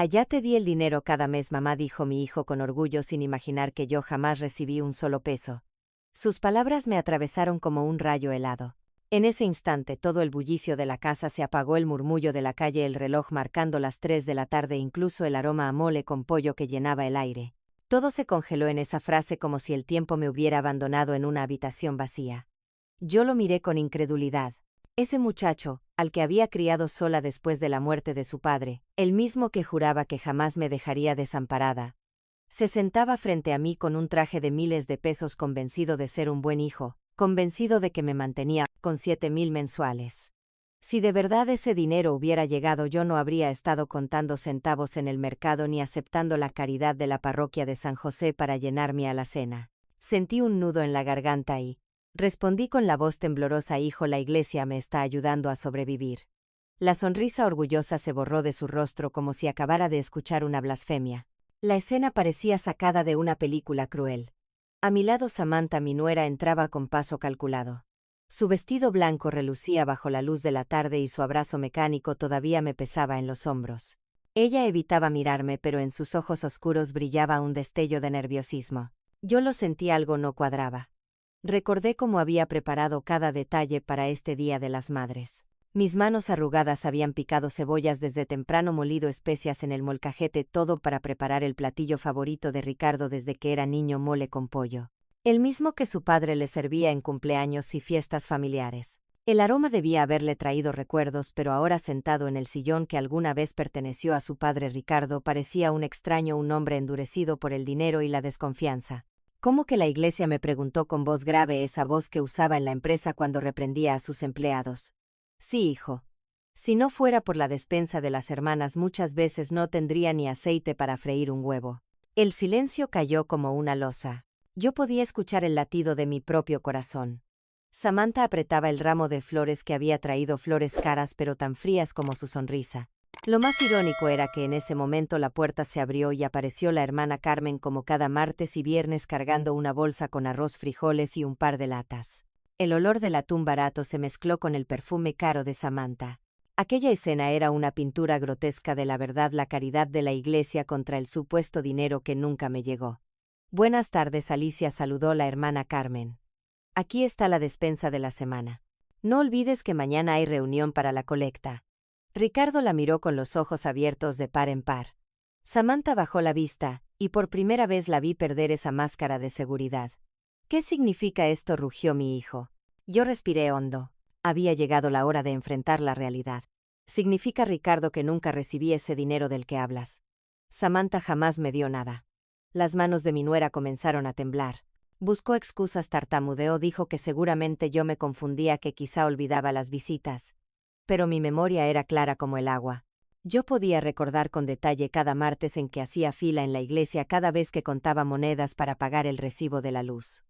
Ya te di el dinero cada mes, mamá, dijo mi hijo con orgullo sin imaginar que yo jamás recibí un solo peso. Sus palabras me atravesaron como un rayo helado. En ese instante todo el bullicio de la casa se apagó, el murmullo de la calle, el reloj marcando las 3 de la tarde, incluso el aroma a mole con pollo que llenaba el aire. Todo se congeló en esa frase como si el tiempo me hubiera abandonado en una habitación vacía. Yo lo miré con incredulidad. Ese muchacho, al que había criado sola después de la muerte de su padre, el mismo que juraba que jamás me dejaría desamparada, se sentaba frente a mí con un traje de miles de pesos, convencido de ser un buen hijo, convencido de que me mantenía, con 7,000 mensuales. Si de verdad ese dinero hubiera llegado, yo no habría estado contando centavos en el mercado ni aceptando la caridad de la parroquia de San José para llenar mi alacena. Sentí un nudo en la garganta y respondí con la voz temblorosa: hijo, la iglesia me está ayudando a sobrevivir. La sonrisa orgullosa se borró de su rostro como si acabara de escuchar una blasfemia. La escena parecía sacada de una película cruel. A mi lado Samantha, mi nuera, entraba con paso calculado. Su vestido blanco relucía bajo la luz de la tarde y su abrazo mecánico todavía me pesaba en los hombros. Ella evitaba mirarme, pero en sus ojos oscuros brillaba un destello de nerviosismo. Yo lo sentí, algo no cuadraba. Recordé cómo había preparado cada detalle para este Día de las Madres. Mis manos arrugadas habían picado cebollas desde temprano, molido especias en el molcajete, todo para preparar el platillo favorito de Ricardo desde que era niño: mole con pollo. El mismo que su padre le servía en cumpleaños y fiestas familiares. El aroma debía haberle traído recuerdos, pero ahora, sentado en el sillón que alguna vez perteneció a su padre, Ricardo parecía un extraño, un hombre endurecido por el dinero y la desconfianza. ¿Cómo que la iglesia?, me preguntó con voz grave, esa voz que usaba en la empresa cuando reprendía a sus empleados. Sí, hijo. Si no fuera por la despensa de las hermanas, muchas veces no tendría ni aceite para freír un huevo. El silencio cayó como una losa. Yo podía escuchar el latido de mi propio corazón. Samantha apretaba el ramo de flores que había traído, flores caras pero tan frías como su sonrisa. Lo más irónico era que en ese momento la puerta se abrió y apareció la hermana Carmen, como cada martes y viernes, cargando una bolsa con arroz, frijoles y un par de latas. El olor del atún barato se mezcló con el perfume caro de Samantha. Aquella escena era una pintura grotesca de la verdad, la caridad de la iglesia contra el supuesto dinero que nunca me llegó. Buenas tardes, Alicia, saludó la hermana Carmen. Aquí está la despensa de la semana. No olvides que mañana hay reunión para la colecta. Ricardo la miró con los ojos abiertos de par en par. Samantha bajó la vista, y por primera vez la vi perder esa máscara de seguridad. ¿Qué significa esto?, rugió mi hijo. Yo respiré hondo. Había llegado la hora de enfrentar la realidad. Significa, Ricardo, que nunca recibí ese dinero del que hablas. Samantha jamás me dio nada. Las manos de mi nuera comenzaron a temblar. Buscó excusas, tartamudeó, dijo que seguramente yo me confundía, que quizá olvidaba las visitas. Pero mi memoria era clara como el agua. Yo podía recordar con detalle cada martes en que hacía fila en la iglesia, cada vez que contaba monedas para pagar el recibo de la luz.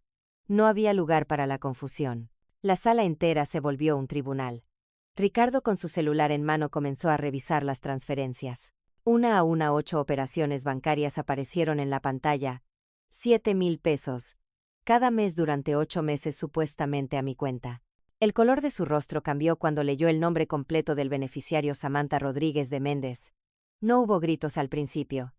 No había lugar para la confusión. La sala entera se volvió un tribunal. Ricardo, con su celular en mano, comenzó a revisar las transferencias. Una a una 8 operaciones bancarias aparecieron en la pantalla. 7,000 pesos. Cada mes durante 8 meses, supuestamente a mi cuenta. El color de su rostro cambió cuando leyó el nombre completo del beneficiario: Samantha Rodríguez de Méndez. No hubo gritos al principio.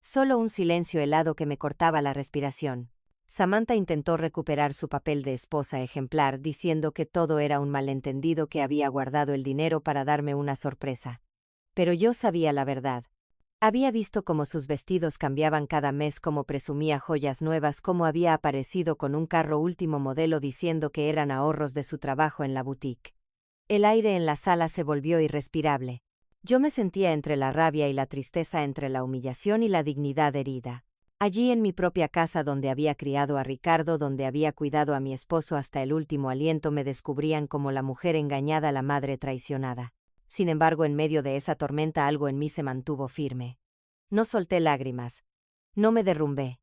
Solo un silencio helado que me cortaba la respiración. Samantha intentó recuperar su papel de esposa ejemplar, diciendo que todo era un malentendido, que había guardado el dinero para darme una sorpresa. Pero yo sabía la verdad. Había visto cómo sus vestidos cambiaban cada mes, cómo presumía joyas nuevas, cómo había aparecido con un carro último modelo diciendo que eran ahorros de su trabajo en la boutique. El aire en la sala se volvió irrespirable. Yo me sentía entre la rabia y la tristeza, entre la humillación y la dignidad herida. Allí, en mi propia casa, donde había criado a Ricardo, donde había cuidado a mi esposo hasta el último aliento, me descubrían como la mujer engañada, la madre traicionada. Sin embargo, en medio de esa tormenta, algo en mí se mantuvo firme. No solté lágrimas. No me derrumbé.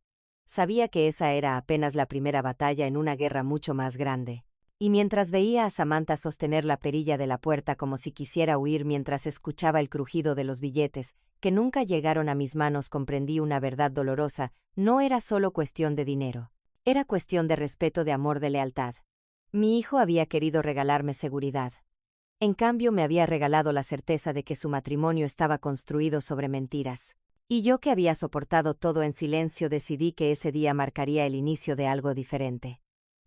Sabía que esa era apenas la primera batalla en una guerra mucho más grande. Y mientras veía a Samantha sostener la perilla de la puerta como si quisiera huir, mientras escuchaba el crujido de los billetes, que nunca llegaron a mis manos, comprendí una verdad dolorosa: no era solo cuestión de dinero. Era cuestión de respeto, de amor, de lealtad. Mi hijo había querido regalarme seguridad. En cambio, me había regalado la certeza de que su matrimonio estaba construido sobre mentiras. Y yo, que había soportado todo en silencio, decidí que ese día marcaría el inicio de algo diferente.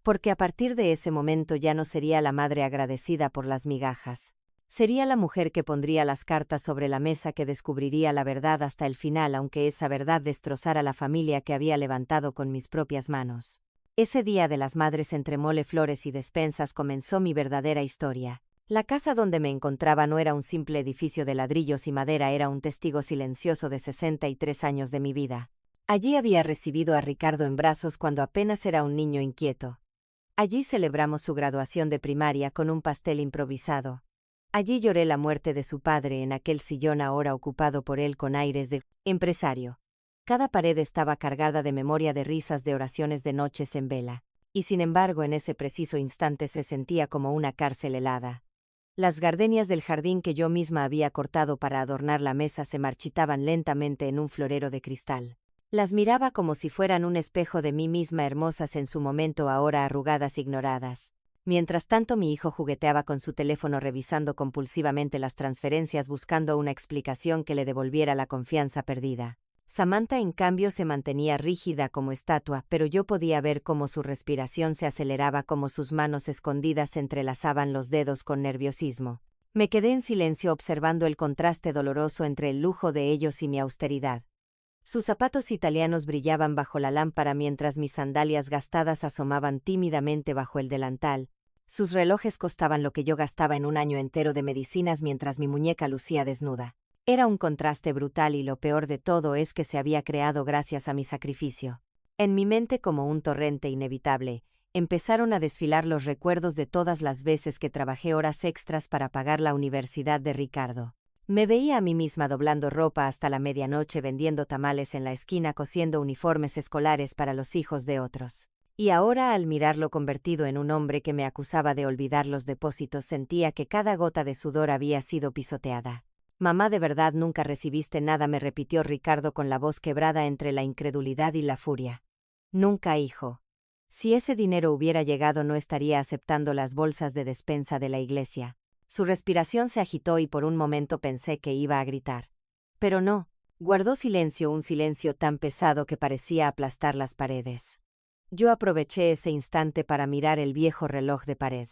Porque a partir de ese momento ya no sería la madre agradecida por las migajas. Sería la mujer que pondría las cartas sobre la mesa, que descubriría la verdad hasta el final, aunque esa verdad destrozara la familia que había levantado con mis propias manos. Ese día de las madres, entre mole, flores y despensas, comenzó mi verdadera historia. La casa donde me encontraba no era un simple edificio de ladrillos y madera, era un testigo silencioso de 63 años de mi vida. Allí había recibido a Ricardo en brazos cuando apenas era un niño inquieto. Allí celebramos su graduación de primaria con un pastel improvisado. Allí lloré la muerte de su padre en aquel sillón ahora ocupado por él con aires de empresario. Cada pared estaba cargada de memoria, de risas, de oraciones, de noches en vela. Y sin embargo, en ese preciso instante se sentía como una cárcel helada. Las gardenias del jardín que yo misma había cortado para adornar la mesa se marchitaban lentamente en un florero de cristal. Las miraba como si fueran un espejo de mí misma, hermosas en su momento, ahora arrugadas, ignoradas. Mientras tanto, mi hijo jugueteaba con su teléfono, revisando compulsivamente las transferencias, buscando una explicación que le devolviera la confianza perdida. Samantha, en cambio, se mantenía rígida como estatua, pero yo podía ver cómo su respiración se aceleraba, cómo sus manos escondidas entrelazaban los dedos con nerviosismo. Me quedé en silencio observando el contraste doloroso entre el lujo de ellos y mi austeridad. Sus zapatos italianos brillaban bajo la lámpara, mientras mis sandalias gastadas asomaban tímidamente bajo el delantal. Sus relojes costaban lo que yo gastaba en un año entero de medicinas, mientras mi muñeca lucía desnuda. Era un contraste brutal, y lo peor de todo es que se había creado gracias a mi sacrificio. En mi mente, como un torrente inevitable, empezaron a desfilar los recuerdos de todas las veces que trabajé horas extras para pagar la universidad de Ricardo. Me veía a mí misma doblando ropa hasta la medianoche, vendiendo tamales en la esquina, cosiendo uniformes escolares para los hijos de otros. Y ahora, al mirarlo convertido en un hombre que me acusaba de olvidar los depósitos, sentía que cada gota de sudor había sido pisoteada. «Mamá, ¿de verdad nunca recibiste nada?», me repitió Ricardo con la voz quebrada entre la incredulidad y la furia. «Nunca, hijo. Si ese dinero hubiera llegado, no estaría aceptando las bolsas de despensa de la iglesia». Su respiración se agitó y por un momento pensé que iba a gritar. Pero no, guardó silencio, un silencio tan pesado que parecía aplastar las paredes. Yo aproveché ese instante para mirar el viejo reloj de pared.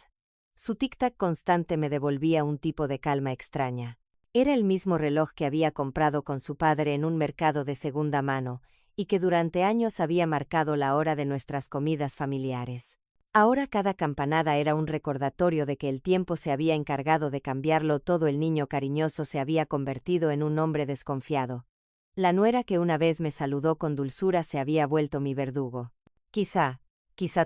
Su tic-tac constante me devolvía un tipo de calma extraña. Era el mismo reloj que había comprado con su padre en un mercado de segunda mano, y que durante años había marcado la hora de nuestras comidas familiares. Ahora cada campanada era un recordatorio de que el tiempo se había encargado de cambiarlo todo. El niño cariñoso se había convertido en un hombre desconfiado. La nuera que una vez me saludó con dulzura se había vuelto mi verdugo. Quizá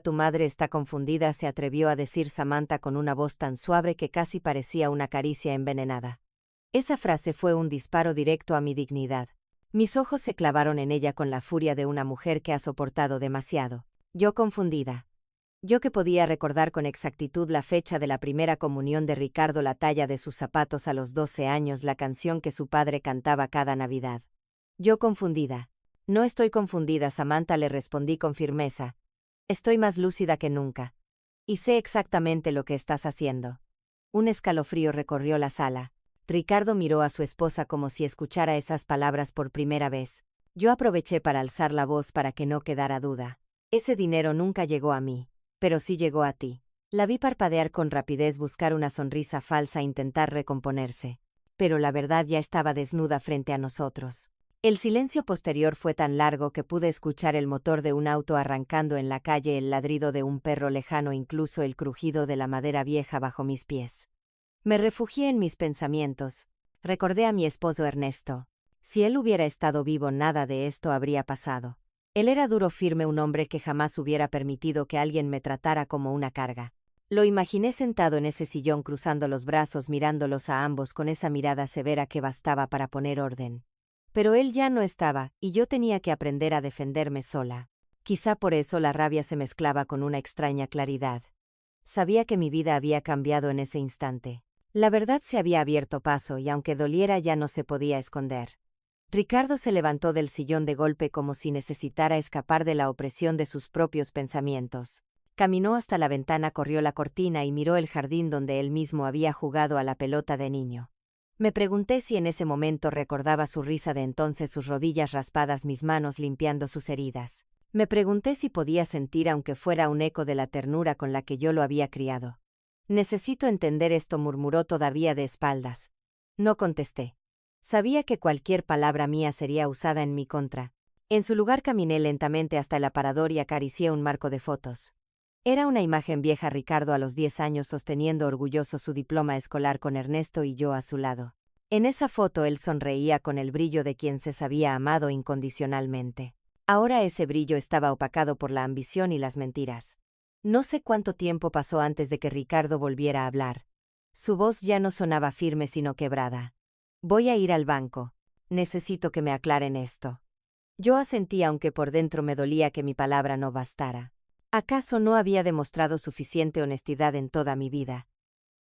tu madre está confundida», se atrevió a decir Samantha con una voz tan suave que casi parecía una caricia envenenada. Esa frase fue un disparo directo a mi dignidad. Mis ojos se clavaron en ella con la furia de una mujer que ha soportado demasiado. Yo confundida. Yo, que podía recordar con exactitud la fecha de la primera comunión de Ricardo, la talla de sus zapatos a los 12 años, la canción que su padre cantaba cada Navidad. Yo confundida. «No estoy confundida, Samantha», le respondí con firmeza. «Estoy más lúcida que nunca. Y sé exactamente lo que estás haciendo». Un escalofrío recorrió la sala. Ricardo miró a su esposa como si escuchara esas palabras por primera vez. Yo aproveché para alzar la voz para que no quedara duda. «Ese dinero nunca llegó a mí. Pero sí llegó a ti». La vi parpadear con rapidez, buscar una sonrisa falsa, intentar recomponerse. Pero la verdad ya estaba desnuda frente a nosotros. El silencio posterior fue tan largo que pude escuchar el motor de un auto arrancando en la calle, el ladrido de un perro lejano, incluso el crujido de la madera vieja bajo mis pies. Me refugié en mis pensamientos. Recordé a mi esposo Ernesto. Si él hubiera estado vivo, nada de esto habría pasado. Él era duro, firme, un hombre que jamás hubiera permitido que alguien me tratara como una carga. Lo imaginé sentado en ese sillón, cruzando los brazos, mirándolos a ambos con esa mirada severa que bastaba para poner orden. Pero él ya no estaba, y yo tenía que aprender a defenderme sola. Quizá por eso la rabia se mezclaba con una extraña claridad. Sabía que mi vida había cambiado en ese instante. La verdad se había abierto paso y, aunque doliera, ya no se podía esconder. Ricardo se levantó del sillón de golpe, como si necesitara escapar de la opresión de sus propios pensamientos. Caminó hasta la ventana, corrió la cortina y miró el jardín donde él mismo había jugado a la pelota de niño. Me pregunté si en ese momento recordaba su risa de entonces, sus rodillas raspadas, mis manos limpiando sus heridas. Me pregunté si podía sentir, aunque fuera un eco de la ternura con la que yo lo había criado. Necesito entender esto, murmuró todavía de espaldas. No contesté. Sabía que cualquier palabra mía sería usada en mi contra. En su lugar caminé lentamente hasta el aparador y acaricié un marco de fotos. Era una imagen vieja, Ricardo a los 10 años sosteniendo orgulloso su diploma escolar con Ernesto y yo a su lado. En esa foto él sonreía con el brillo de quien se sabía amado incondicionalmente. Ahora ese brillo estaba opacado por la ambición y las mentiras. No sé cuánto tiempo pasó antes de que Ricardo volviera a hablar. Su voz ya no sonaba firme sino quebrada. Voy a ir al banco. Necesito que me aclaren esto. Yo asentí, aunque por dentro me dolía que mi palabra no bastara. ¿Acaso no había demostrado suficiente honestidad en toda mi vida?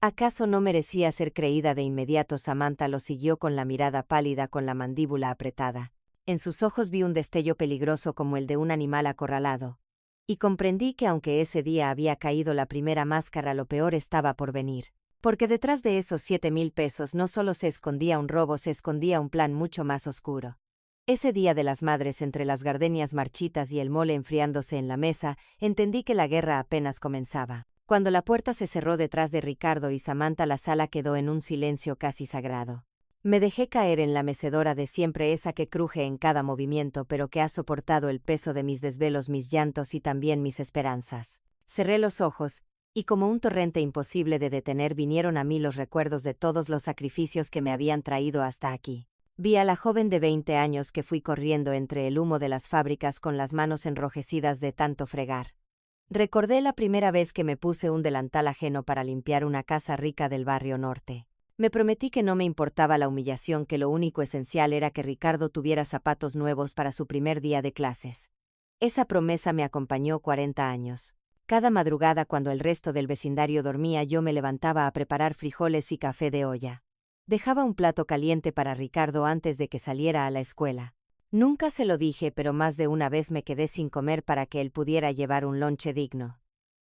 ¿Acaso no merecía ser creída de inmediato? Samantha lo siguió con la mirada pálida, con la mandíbula apretada. En sus ojos vi un destello peligroso como el de un animal acorralado. Y comprendí que aunque ese día había caído la primera máscara, lo peor estaba por venir. Porque detrás de esos 7,000 pesos no solo se escondía un robo, se escondía un plan mucho más oscuro. Ese día de las madres, entre las gardenias marchitas y el mole enfriándose en la mesa, entendí que la guerra apenas comenzaba. Cuando la puerta se cerró detrás de Ricardo y Samantha, la sala quedó en un silencio casi sagrado. Me dejé caer en la mecedora de siempre, esa que cruje en cada movimiento, pero que ha soportado el peso de mis desvelos, mis llantos y también mis esperanzas. Cerré los ojos, y como un torrente imposible de detener vinieron a mí los recuerdos de todos los sacrificios que me habían traído hasta aquí. Vi a la joven de 20 años que fui corriendo entre el humo de las fábricas con las manos enrojecidas de tanto fregar. Recordé la primera vez que me puse un delantal ajeno para limpiar una casa rica del barrio norte. Me prometí que no me importaba la humillación, que lo único esencial era que Ricardo tuviera zapatos nuevos para su primer día de clases. Esa promesa me acompañó 40 años. Cada madrugada, cuando el resto del vecindario dormía, yo me levantaba a preparar frijoles y café de olla. Dejaba un plato caliente para Ricardo antes de que saliera a la escuela. Nunca se lo dije, pero más de una vez me quedé sin comer para que él pudiera llevar un lonche digno.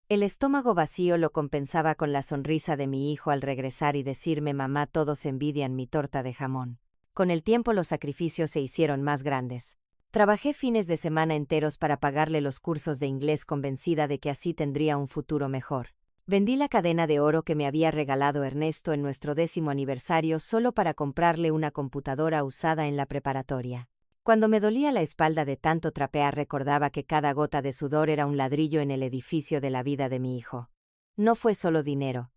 El estómago vacío lo compensaba con la sonrisa de mi hijo al regresar y decirme: mamá, todos envidian mi torta de jamón. Con el tiempo los sacrificios se hicieron más grandes. Trabajé fines de semana enteros para pagarle los cursos de inglés, convencida de que así tendría un futuro mejor. Vendí la cadena de oro que me había regalado Ernesto en nuestro 10º aniversario solo para comprarle una computadora usada en la preparatoria. Cuando me dolía la espalda de tanto trapear, recordaba que cada gota de sudor era un ladrillo en el edificio de la vida de mi hijo. No fue solo dinero.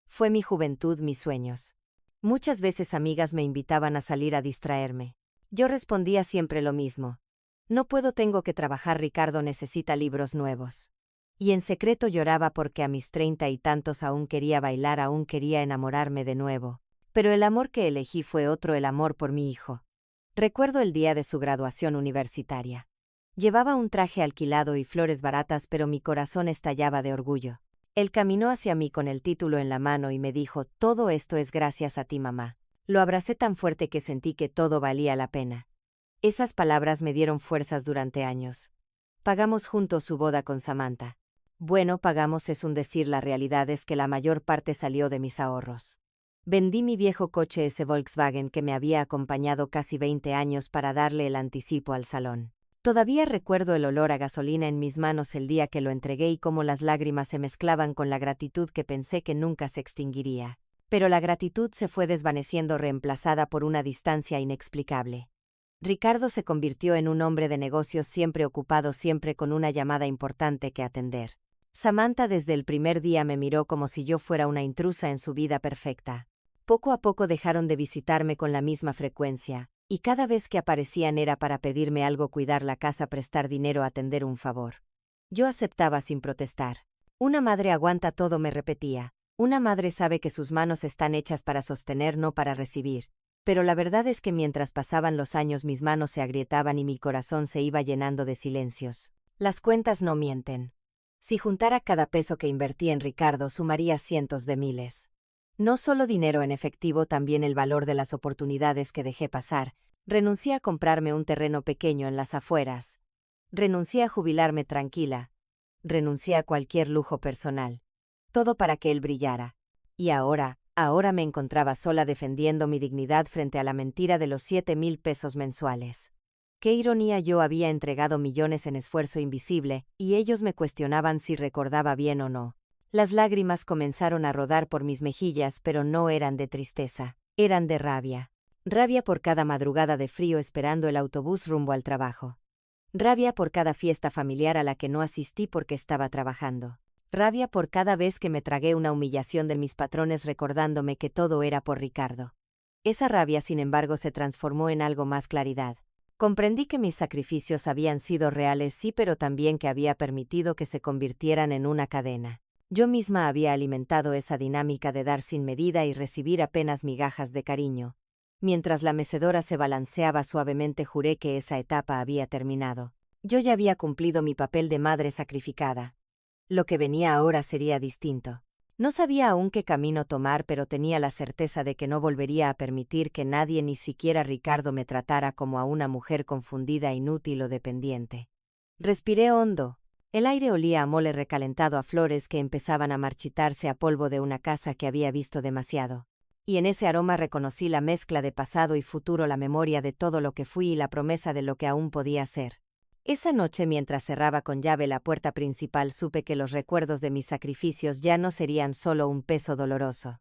Fue mi juventud, mis sueños. Muchas veces amigas me invitaban a salir a distraerme. Yo respondía siempre lo mismo. No puedo, tengo que trabajar, Ricardo necesita libros nuevos. Y en secreto lloraba porque a mis 30 y tantos aún quería bailar, aún quería enamorarme de nuevo. Pero el amor que elegí fue otro, el amor por mi hijo. Recuerdo el día de su graduación universitaria. Llevaba un traje alquilado y flores baratas, pero mi corazón estallaba de orgullo. Él caminó hacia mí con el título en la mano y me dijo: todo esto es gracias a ti, mamá. Lo abracé tan fuerte que sentí que todo valía la pena. Esas palabras me dieron fuerzas durante años. Pagamos juntos su boda con Samantha. Bueno, pagamos es un decir, la realidad es que la mayor parte salió de mis ahorros. Vendí mi viejo coche, ese Volkswagen que me había acompañado casi 20 años, para darle el anticipo al salón. Todavía recuerdo el olor a gasolina en mis manos el día que lo entregué y cómo las lágrimas se mezclaban con la gratitud que pensé que nunca se extinguiría. Pero la gratitud se fue desvaneciendo, reemplazada por una distancia inexplicable. Ricardo se convirtió en un hombre de negocios, siempre ocupado, siempre con una llamada importante que atender. Samantha desde el primer día me miró como si yo fuera una intrusa en su vida perfecta. Poco a poco dejaron de visitarme con la misma frecuencia, y cada vez que aparecían era para pedirme algo: cuidar la casa, prestar dinero, atender un favor. Yo aceptaba sin protestar. Una madre aguanta todo, me repetía. Una madre sabe que sus manos están hechas para sostener, no para recibir. Pero la verdad es que mientras pasaban los años mis manos se agrietaban y mi corazón se iba llenando de silencios. Las cuentas no mienten. Si juntara cada peso que invertí en Ricardo, sumaría cientos de miles. No solo dinero en efectivo, también el valor de las oportunidades que dejé pasar. Renuncié a comprarme un terreno pequeño en las afueras. Renuncié a jubilarme tranquila. Renuncié a cualquier lujo personal. Todo para que él brillara. Y ahora me encontraba sola defendiendo mi dignidad frente a la mentira de los 7,000 pesos mensuales. Qué ironía, yo había entregado millones en esfuerzo invisible, y ellos me cuestionaban si recordaba bien o no. Las lágrimas comenzaron a rodar por mis mejillas, pero no eran de tristeza, eran de rabia. Rabia por cada madrugada de frío esperando el autobús rumbo al trabajo. Rabia por cada fiesta familiar a la que no asistí porque estaba trabajando. Rabia por cada vez que me tragué una humillación de mis patrones recordándome que todo era por Ricardo. Esa rabia, sin embargo, se transformó en algo más claridad. Comprendí que mis sacrificios habían sido reales, sí, pero también que había permitido que se convirtieran en una cadena. Yo misma había alimentado esa dinámica de dar sin medida y recibir apenas migajas de cariño. Mientras la mecedora se balanceaba suavemente, juré que esa etapa había terminado. Yo ya había cumplido mi papel de madre sacrificada. Lo que venía ahora sería distinto. No sabía aún qué camino tomar, pero tenía la certeza de que no volvería a permitir que nadie, ni siquiera Ricardo, me tratara como a una mujer confundida, inútil o dependiente. Respiré hondo. El aire olía a mole recalentado, a flores que empezaban a marchitarse, a polvo de una casa que había visto demasiado. Y en ese aroma reconocí la mezcla de pasado y futuro, la memoria de todo lo que fui y la promesa de lo que aún podía ser. Esa noche, mientras cerraba con llave la puerta principal, supe que los recuerdos de mis sacrificios ya no serían solo un peso doloroso.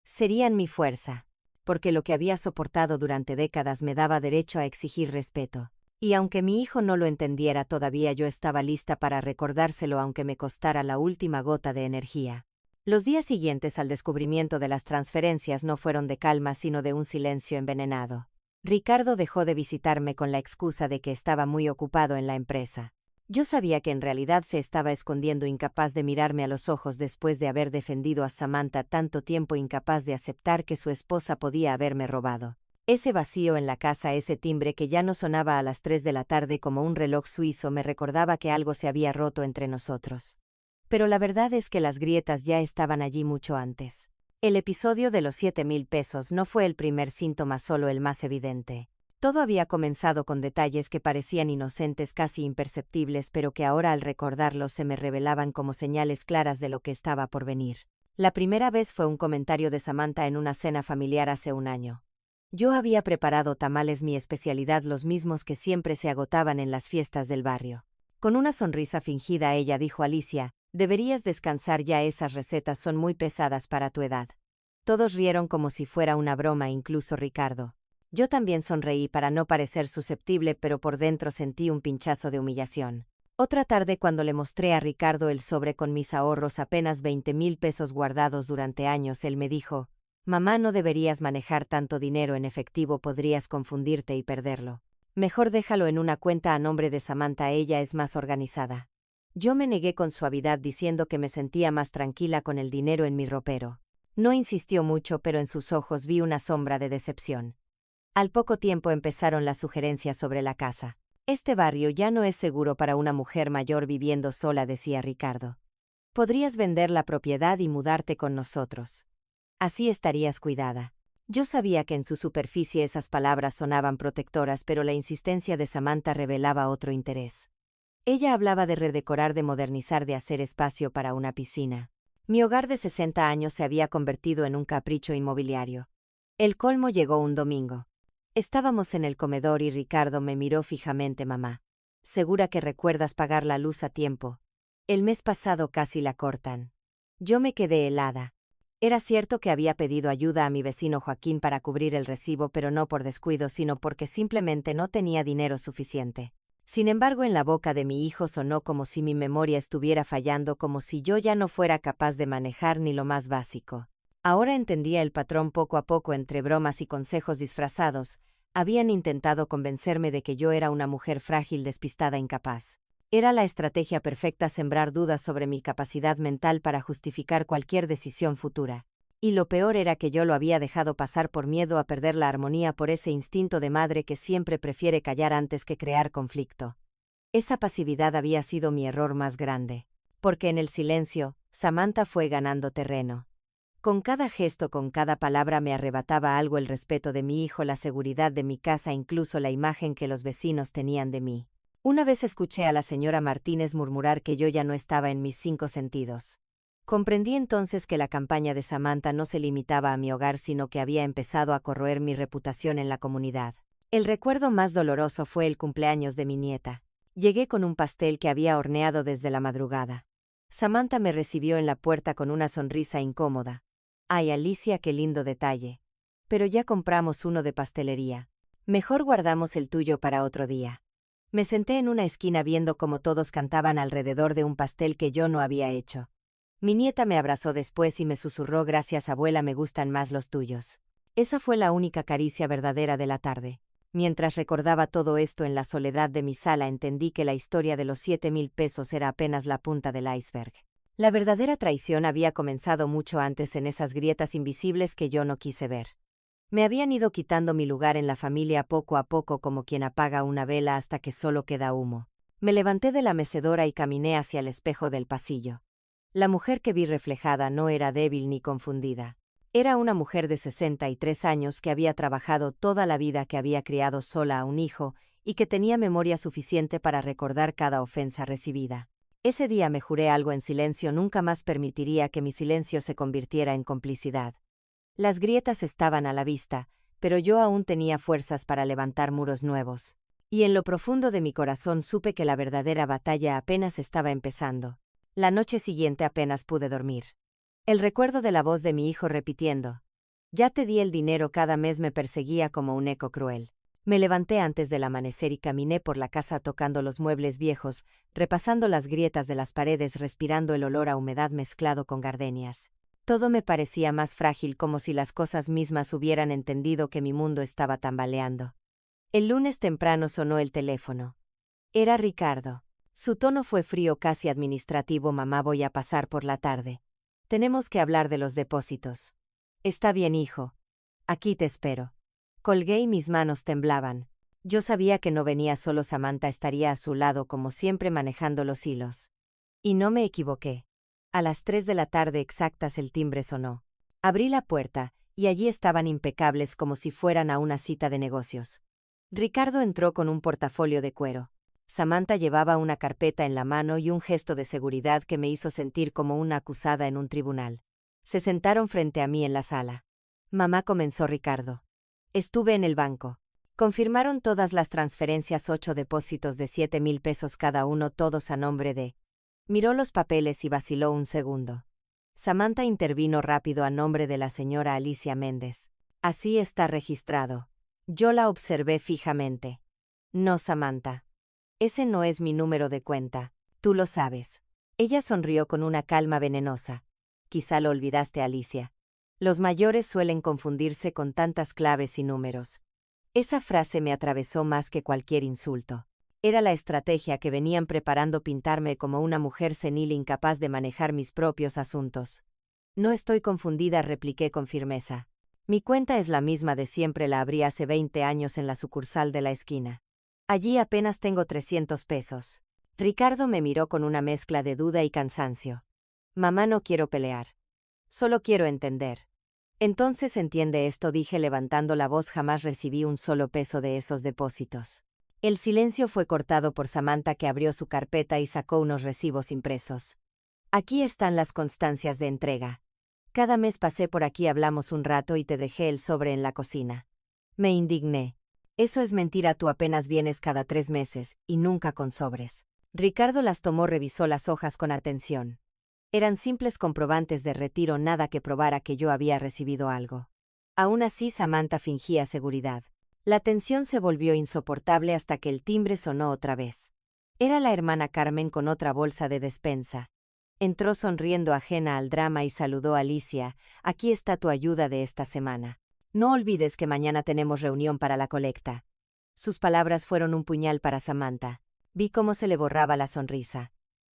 Serían mi fuerza, porque lo que había soportado durante décadas me daba derecho a exigir respeto. Y aunque mi hijo no lo entendiera todavía, yo estaba lista para recordárselo aunque me costara la última gota de energía. Los días siguientes al descubrimiento de las transferencias no fueron de calma, sino de un silencio envenenado. Ricardo dejó de visitarme con la excusa de que estaba muy ocupado en la empresa. Yo sabía que en realidad se estaba escondiendo, incapaz de mirarme a los ojos después de haber defendido a Samantha tanto tiempo, incapaz de aceptar que su esposa podía haberme robado. Ese vacío en la casa, ese timbre que ya no sonaba a las 3 de la tarde como un reloj suizo, me recordaba que algo se había roto entre nosotros. Pero la verdad es que las grietas ya estaban allí mucho antes. El episodio de los 7,000 pesos no fue el primer síntoma, solo el más evidente. Todo había comenzado con detalles que parecían inocentes, casi imperceptibles, pero que ahora al recordarlos se me revelaban como señales claras de lo que estaba por venir. La primera vez fue un comentario de Samantha en una cena familiar hace un año. Yo había preparado tamales, mi especialidad, los mismos que siempre se agotaban en las fiestas del barrio. Con una sonrisa fingida ella dijo: Alicia, deberías descansar ya, esas recetas son muy pesadas para tu edad. Todos rieron como si fuera una broma, incluso Ricardo. Yo también sonreí para no parecer susceptible, pero por dentro sentí un pinchazo de humillación. Otra tarde, cuando le mostré a Ricardo el sobre con mis ahorros, apenas 20,000 pesos guardados durante años, él me dijo: Mamá, no deberías manejar tanto dinero en efectivo, podrías confundirte y perderlo. Mejor déjalo en una cuenta a nombre de Samantha, ella es más organizada. Yo me negué con suavidad, diciendo que me sentía más tranquila con el dinero en mi ropero. No insistió mucho, pero en sus ojos vi una sombra de decepción. Al poco tiempo empezaron las sugerencias sobre la casa. Este barrio ya no es seguro para una mujer mayor viviendo sola, decía Ricardo. Podrías vender la propiedad y mudarte con nosotros. Así estarías cuidada. Yo sabía que en su superficie esas palabras sonaban protectoras, pero la insistencia de Samantha revelaba otro interés. Ella hablaba de redecorar, de modernizar, de hacer espacio para una piscina. Mi hogar de 60 años se había convertido en un capricho inmobiliario. El colmo llegó un domingo. Estábamos en el comedor y Ricardo me miró fijamente. Mamá, ¿segura que recuerdas pagar la luz a tiempo? El mes pasado casi la cortan. Yo me quedé helada. Era cierto que había pedido ayuda a mi vecino Joaquín para cubrir el recibo, pero no por descuido, sino porque simplemente no tenía dinero suficiente. Sin embargo, en la boca de mi hijo sonó como si mi memoria estuviera fallando, como si yo ya no fuera capaz de manejar ni lo más básico. Ahora entendía el patrón. Poco a poco, entre bromas y consejos disfrazados, habían intentado convencerme de que yo era una mujer frágil, despistada, incapaz. Era la estrategia perfecta: sembrar dudas sobre mi capacidad mental para justificar cualquier decisión futura. Y lo peor era que yo lo había dejado pasar por miedo a perder la armonía, por ese instinto de madre que siempre prefiere callar antes que crear conflicto. Esa pasividad había sido mi error más grande, porque en el silencio, Samantha fue ganando terreno. Con cada gesto, con cada palabra me arrebataba algo: el respeto de mi hijo, la seguridad de mi casa, incluso la imagen que los vecinos tenían de mí. Una vez escuché a la señora Martínez murmurar que yo ya no estaba en mis 5 sentidos. Comprendí entonces que la campaña de Samantha no se limitaba a mi hogar, sino que había empezado a corroer mi reputación en la comunidad. El recuerdo más doloroso fue el cumpleaños de mi nieta. Llegué con un pastel que había horneado desde la madrugada. Samantha me recibió en la puerta con una sonrisa incómoda. «Ay, Alicia, qué lindo detalle. Pero ya compramos uno de pastelería. Mejor guardamos el tuyo para otro día». Me senté en una esquina viendo cómo todos cantaban alrededor de un pastel que yo no había hecho. Mi nieta me abrazó después y me susurró: «Gracias, abuela, me gustan más los tuyos». Esa fue la única caricia verdadera de la tarde. Mientras recordaba todo esto en la soledad de mi sala, entendí que la historia de los 7,000 pesos era apenas la punta del iceberg. La verdadera traición había comenzado mucho antes, en esas grietas invisibles que yo no quise ver. Me habían ido quitando mi lugar en la familia poco a poco, como quien apaga una vela hasta que solo queda humo. Me levanté de la mecedora y caminé hacia el espejo del pasillo. La mujer que vi reflejada no era débil ni confundida. Era una mujer de 63 años que había trabajado toda la vida, que había criado sola a un hijo y que tenía memoria suficiente para recordar cada ofensa recibida. Ese día me juré algo en silencio: nunca más permitiría que mi silencio se convirtiera en complicidad. Las grietas estaban a la vista, pero yo aún tenía fuerzas para levantar muros nuevos. Y en lo profundo de mi corazón supe que la verdadera batalla apenas estaba empezando. La noche siguiente apenas pude dormir. El recuerdo de la voz de mi hijo repitiendo: «Ya te di el dinero», cada mes me perseguía como un eco cruel. Me levanté antes del amanecer y caminé por la casa tocando los muebles viejos, repasando las grietas de las paredes, respirando el olor a humedad mezclado con gardenias. Todo me parecía más frágil, como si las cosas mismas hubieran entendido que mi mundo estaba tambaleando. El lunes temprano sonó el teléfono. Era Ricardo. Su tono fue frío, casi administrativo. «Mamá, voy a pasar por la tarde. Tenemos que hablar de los depósitos». «Está bien, hijo. Aquí te espero». Colgué y mis manos temblaban. Yo sabía que no venía solo. Samantha estaría a su lado, como siempre, manejando los hilos. Y no me equivoqué. A las 3 de la tarde exactas el timbre sonó. Abrí la puerta, y allí estaban, impecables, como si fueran a una cita de negocios. Ricardo entró con un portafolio de cuero. Samantha llevaba una carpeta en la mano y un gesto de seguridad que me hizo sentir como una acusada en un tribunal. Se sentaron frente a mí en la sala. «Mamá», comenzó Ricardo. «Estuve en el banco. Confirmaron todas las transferencias, 8 depósitos de 7,000 pesos cada uno, todos a nombre de…». Miró los papeles y vaciló un segundo. Samantha intervino rápido: «A nombre de la señora Alicia Méndez. Así está registrado». Yo la observé fijamente. «No, Samantha. Ese no es mi número de cuenta. Tú lo sabes». Ella sonrió con una calma venenosa. «Quizá lo olvidaste, Alicia. Los mayores suelen confundirse con tantas claves y números». Esa frase me atravesó más que cualquier insulto. Era la estrategia que venían preparando: pintarme como una mujer senil incapaz de manejar mis propios asuntos. «No estoy confundida», repliqué con firmeza. «Mi cuenta es la misma de siempre. La abrí hace 20 años en la sucursal de la esquina. Allí apenas tengo 300 pesos». Ricardo me miró con una mezcla de duda y cansancio. «Mamá, no quiero pelear. Solo quiero entender». «Entonces entiende esto», dije levantando la voz. «Jamás recibí un solo peso de esos depósitos». El silencio fue cortado por Samantha, que abrió su carpeta y sacó unos recibos impresos. «Aquí están las constancias de entrega. Cada mes pasé por aquí, hablamos un rato y te dejé el sobre en la cocina». Me indigné. «Eso es mentira, tú apenas vienes cada 3 meses, y nunca con sobres». Ricardo las tomó, revisó las hojas con atención. Eran simples comprobantes de retiro, nada que probara que yo había recibido algo. Aún así, Samantha fingía seguridad. La tensión se volvió insoportable hasta que el timbre sonó otra vez. Era la hermana Carmen con otra bolsa de despensa. Entró sonriendo, ajena al drama, y saludó: «Alicia, aquí está tu ayuda de esta semana. No olvides que mañana tenemos reunión para la colecta». Sus palabras fueron un puñal para Samantha. Vi cómo se le borraba la sonrisa.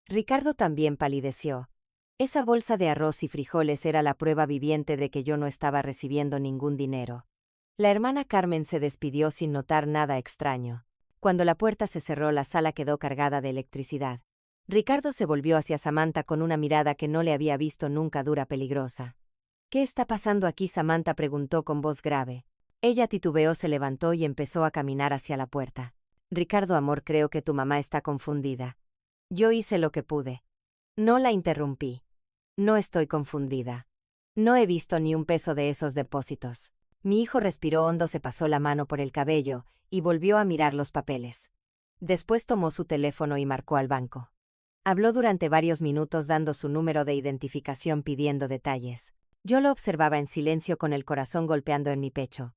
Ricardo también palideció. Esa bolsa de arroz y frijoles era la prueba viviente de que yo no estaba recibiendo ningún dinero. La hermana Carmen se despidió sin notar nada extraño. Cuando la puerta se cerró, la sala quedó cargada de electricidad. Ricardo se volvió hacia Samantha con una mirada que no le había visto nunca, dura, peligrosa. «¿Qué está pasando aquí?», Samantha preguntó con voz grave. Ella titubeó, se levantó y empezó a caminar hacia la puerta. Ricardo, amor, creo que tu mamá está confundida. Yo hice lo que pude. No la interrumpí. No estoy confundida. No he visto ni un peso de esos depósitos. Mi hijo respiró hondo, se pasó la mano por el cabello y volvió a mirar los papeles. Después tomó su teléfono y marcó al banco. Habló durante varios minutos dando su número de identificación pidiendo detalles. Yo lo observaba en silencio con el corazón golpeando en mi pecho.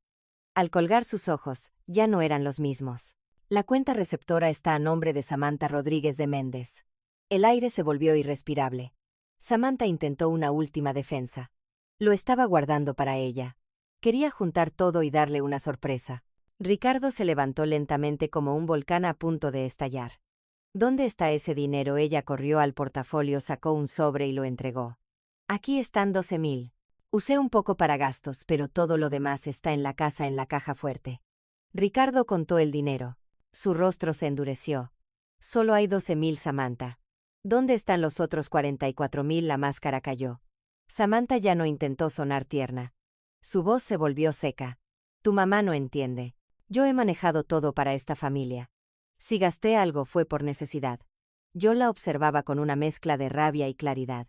Al colgar sus ojos, ya no eran los mismos. La cuenta receptora está a nombre de Samantha Rodríguez de Méndez. El aire se volvió irrespirable. Samantha intentó una última defensa. Lo estaba guardando para ella. Quería juntar todo y darle una sorpresa. Ricardo se levantó lentamente como un volcán a punto de estallar. ¿Dónde está ese dinero? Ella corrió al portafolio, sacó un sobre y lo entregó. Aquí están 12,000. Usé un poco para gastos, pero todo lo demás está en la casa, en la caja fuerte. Ricardo contó el dinero. Su rostro se endureció. Solo hay 12,000, Samantha. ¿Dónde están los otros 44,000? La máscara cayó. Samantha ya no intentó sonar tierna. Su voz se volvió seca. Tu mamá no entiende. Yo he manejado todo para esta familia. Si gasté algo fue por necesidad. Yo la observaba con una mezcla de rabia y claridad.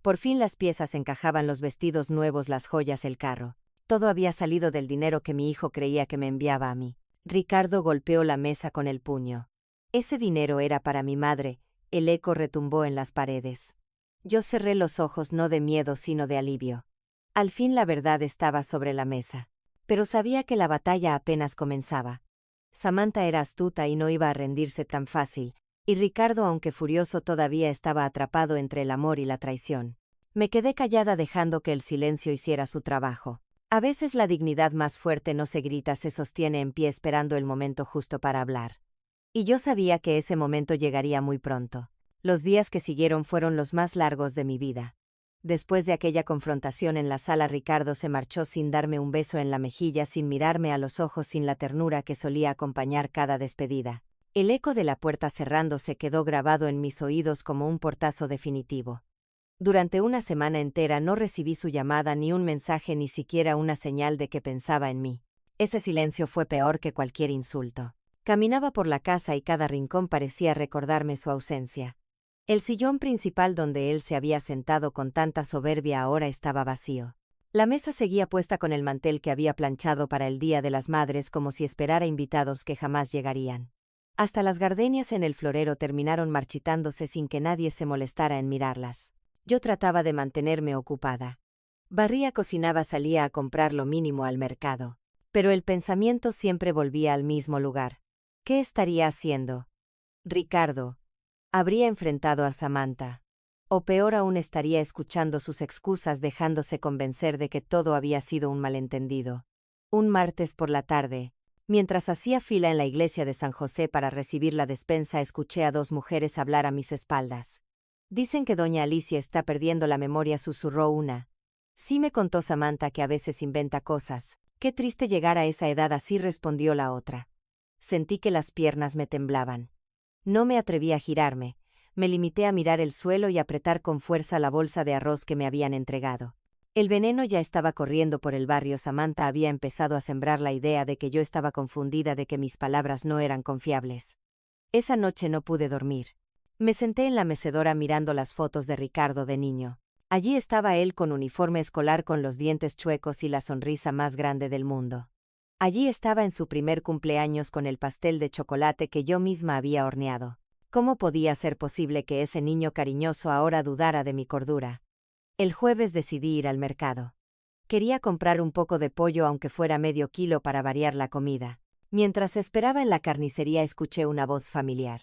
Por fin las piezas encajaban, los vestidos nuevos, las joyas, el carro. Todo había salido del dinero que mi hijo creía que me enviaba a mí. Ricardo golpeó la mesa con el puño. Ese dinero era para mi madre. El eco retumbó en las paredes. Yo cerré los ojos, no de miedo sino de alivio. Al fin la verdad estaba sobre la mesa. Pero sabía que la batalla apenas comenzaba. Samantha era astuta y no iba a rendirse tan fácil, y Ricardo, aunque furioso, todavía estaba atrapado entre el amor y la traición. Me quedé callada dejando que el silencio hiciera su trabajo. A veces la dignidad más fuerte no se grita, se sostiene en pie esperando el momento justo para hablar. Y yo sabía que ese momento llegaría muy pronto. Los días que siguieron fueron los más largos de mi vida. Después de aquella confrontación en la sala, Ricardo se marchó sin darme un beso en la mejilla, sin mirarme a los ojos, sin la ternura que solía acompañar cada despedida. El eco de la puerta cerrándose quedó grabado en mis oídos como un portazo definitivo. Durante una semana entera no recibí su llamada, ni un mensaje, ni siquiera una señal de que pensaba en mí. Ese silencio fue peor que cualquier insulto. Caminaba por la casa y cada rincón parecía recordarme su ausencia. El sillón principal donde él se había sentado con tanta soberbia ahora estaba vacío. La mesa seguía puesta con el mantel que había planchado para el Día de las Madres, como si esperara invitados que jamás llegarían. Hasta las gardenias en el florero terminaron marchitándose sin que nadie se molestara en mirarlas. Yo trataba de mantenerme ocupada. Barría, cocinaba, salía a comprar lo mínimo al mercado. Pero el pensamiento siempre volvía al mismo lugar. ¿Qué estaría haciendo? Ricardo. Habría enfrentado a Samantha. O peor aún, estaría escuchando sus excusas, dejándose convencer de que todo había sido un malentendido. Un martes por la tarde, mientras hacía fila en la iglesia de San José para recibir la despensa, escuché a dos mujeres hablar a mis espaldas. Dicen que doña Alicia está perdiendo la memoria, susurró una. Sí, me contó Samantha que a veces inventa cosas. Qué triste llegar a esa edad así, respondió la otra. Sentí que las piernas me temblaban. No me atreví a girarme, me limité a mirar el suelo y apretar con fuerza la bolsa de arroz que me habían entregado. El veneno ya estaba corriendo por el barrio. Samantha había empezado a sembrar la idea de que yo estaba confundida, de que mis palabras no eran confiables. Esa noche no pude dormir. Me senté en la mecedora mirando las fotos de Ricardo de niño. Allí estaba él con uniforme escolar, con los dientes chuecos y la sonrisa más grande del mundo. Allí estaba en su primer cumpleaños con el pastel de chocolate que yo misma había horneado. ¿Cómo podía ser posible que ese niño cariñoso ahora dudara de mi cordura? El jueves decidí ir al mercado. Quería comprar un poco de pollo, aunque fuera medio kilo, para variar la comida. Mientras esperaba en la carnicería escuché una voz familiar.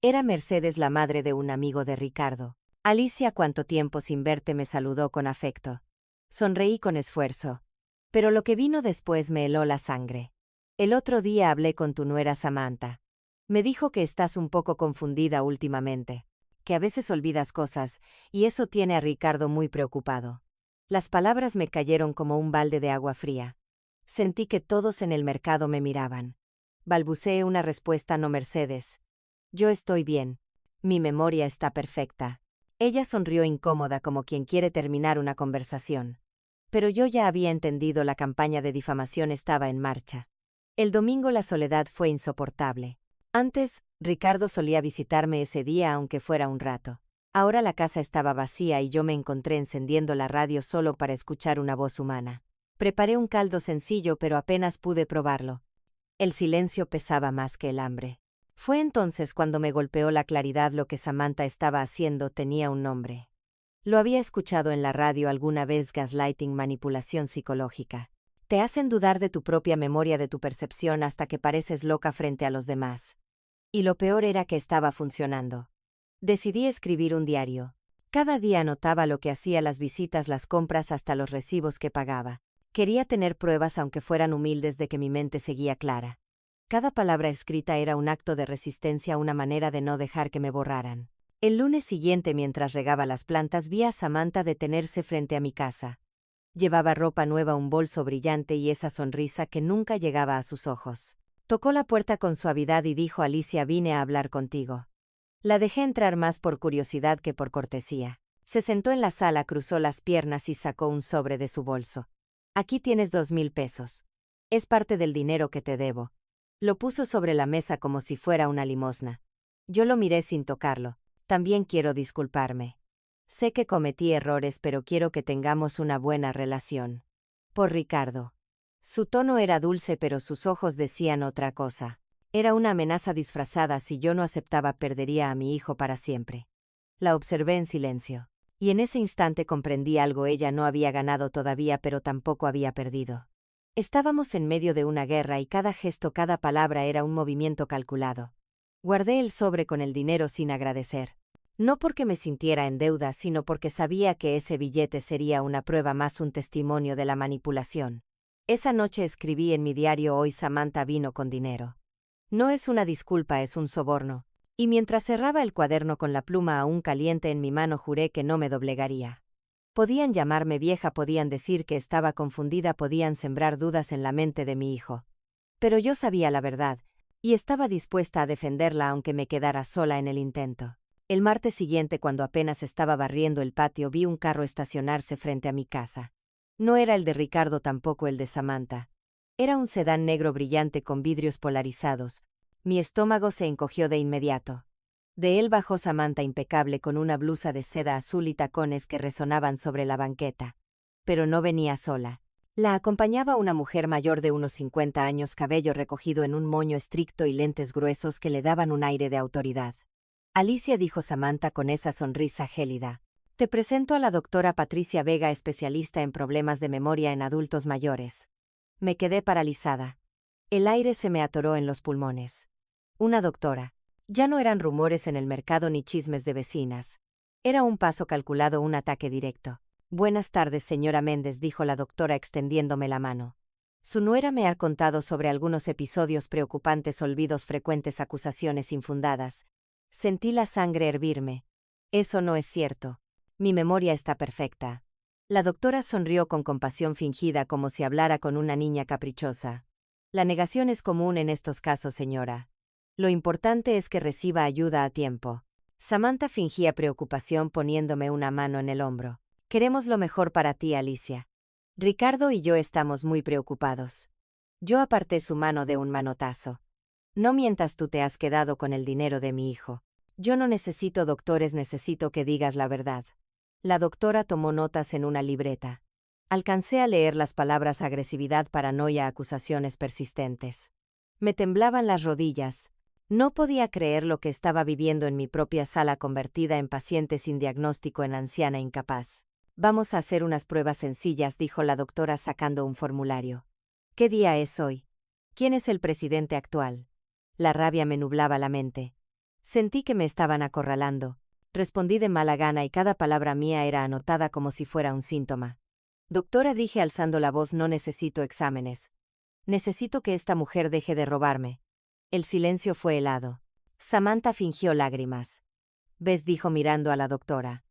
Era Mercedes, la madre de un amigo de Ricardo. Alicia, ¿cuánto tiempo sin verte?, me saludó con afecto. Sonreí con esfuerzo. Pero lo que vino después me heló la sangre. El otro día hablé con tu nuera Samantha. Me dijo que estás un poco confundida últimamente, que a veces olvidas cosas, y eso tiene a Ricardo muy preocupado. Las palabras me cayeron como un balde de agua fría. Sentí que todos en el mercado me miraban. Balbuceé una respuesta: no, Mercedes. Yo estoy bien. Mi memoria está perfecta. Ella sonrió incómoda, como quien quiere terminar una conversación. Pero yo ya había entendido, la campaña de difamación estaba en marcha. El domingo la soledad fue insoportable. Antes, Ricardo solía visitarme ese día aunque fuera un rato. Ahora la casa estaba vacía y yo me encontré encendiendo la radio solo para escuchar una voz humana. Preparé un caldo sencillo pero apenas pude probarlo. El silencio pesaba más que el hambre. Fue entonces cuando me golpeó la claridad. Lo que Samantha estaba haciendo tenía un nombre. Lo había escuchado en la radio alguna vez: gaslighting, manipulación psicológica. Te hacen dudar de tu propia memoria, de tu percepción, hasta que pareces loca frente a los demás. Y lo peor era que estaba funcionando. Decidí escribir un diario. Cada día anotaba lo que hacía, las visitas, las compras, hasta los recibos que pagaba. Quería tener pruebas, aunque fueran humildes, de que mi mente seguía clara. Cada palabra escrita era un acto de resistencia, una manera de no dejar que me borraran. El lunes siguiente, mientras regaba las plantas, vi a Samantha detenerse frente a mi casa. Llevaba ropa nueva, un bolso brillante y esa sonrisa que nunca llegaba a sus ojos. Tocó la puerta con suavidad y dijo: Alicia, vine a hablar contigo. La dejé entrar más por curiosidad que por cortesía. Se sentó en la sala, cruzó las piernas y sacó un sobre de su bolso. Aquí tienes 2,000 pesos. Es parte del dinero que te debo. Lo puso sobre la mesa como si fuera una limosna. Yo lo miré sin tocarlo. También quiero disculparme. Sé que cometí errores, pero quiero que tengamos una buena relación. Por Ricardo. Su tono era dulce, pero sus ojos decían otra cosa. Era una amenaza disfrazada. Si yo no aceptaba, perdería a mi hijo para siempre. La observé en silencio. Y en ese instante comprendí algo. Ella no había ganado todavía, pero tampoco había perdido. Estábamos en medio de una guerra y cada gesto, cada palabra era un movimiento calculado. Guardé el sobre con el dinero sin agradecer. No porque me sintiera en deuda, sino porque sabía que ese billete sería una prueba más, un testimonio de la manipulación. Esa noche escribí en mi diario: hoy Samantha vino con dinero. No es una disculpa, es un soborno. Y mientras cerraba el cuaderno con la pluma aún caliente en mi mano, juré que no me doblegaría. Podían llamarme vieja, podían decir que estaba confundida, podían sembrar dudas en la mente de mi hijo. Pero yo sabía la verdad, y estaba dispuesta a defenderla aunque me quedara sola en el intento. El martes siguiente, cuando apenas estaba barriendo el patio, vi un carro estacionarse frente a mi casa. No era el de Ricardo, tampoco el de Samantha. Era un sedán negro brillante con vidrios polarizados. Mi estómago se encogió de inmediato. De él bajó Samantha, impecable, con una blusa de seda azul y tacones que resonaban sobre la banqueta. Pero no venía sola. La acompañaba una mujer mayor de unos 50 años, cabello recogido en un moño estricto y lentes gruesos que le daban un aire de autoridad. Alicia, dijo Samantha con esa sonrisa gélida. Te presento a la doctora Patricia Vega, especialista en problemas de memoria en adultos mayores. Me quedé paralizada. El aire se me atoró en los pulmones. Una doctora. Ya no eran rumores en el mercado ni chismes de vecinas. Era un paso calculado, un ataque directo. Buenas tardes, señora Méndez, dijo la doctora extendiéndome la mano. Su nuera me ha contado sobre algunos episodios preocupantes, olvidos frecuentes, acusaciones infundadas. Sentí la sangre hervirme. Eso no es cierto. Mi memoria está perfecta. La doctora sonrió con compasión fingida, como si hablara con una niña caprichosa. La negación es común en estos casos, señora. Lo importante es que reciba ayuda a tiempo. Samantha fingía preocupación, poniéndome una mano en el hombro. Queremos lo mejor para ti, Alicia. Ricardo y yo estamos muy preocupados. Yo aparté su mano de un manotazo. No mientas, tú te has quedado con el dinero de mi hijo. Yo no necesito doctores, necesito que digas la verdad. La doctora tomó notas en una libreta. Alcancé a leer las palabras: agresividad, paranoia, acusaciones persistentes. Me temblaban las rodillas. No podía creer lo que estaba viviendo en mi propia sala, convertida en paciente sin diagnóstico, en anciana incapaz. Vamos a hacer unas pruebas sencillas, dijo la doctora sacando un formulario. ¿Qué día es hoy? ¿Quién es el presidente actual? La rabia me nublaba la mente. Sentí que me estaban acorralando. Respondí de mala gana y cada palabra mía era anotada como si fuera un síntoma. Doctora, dije alzando la voz, no necesito exámenes. Necesito que esta mujer deje de robarme. El silencio fue helado. Samantha fingió lágrimas. ¿Ves?, dijo mirando a la doctora.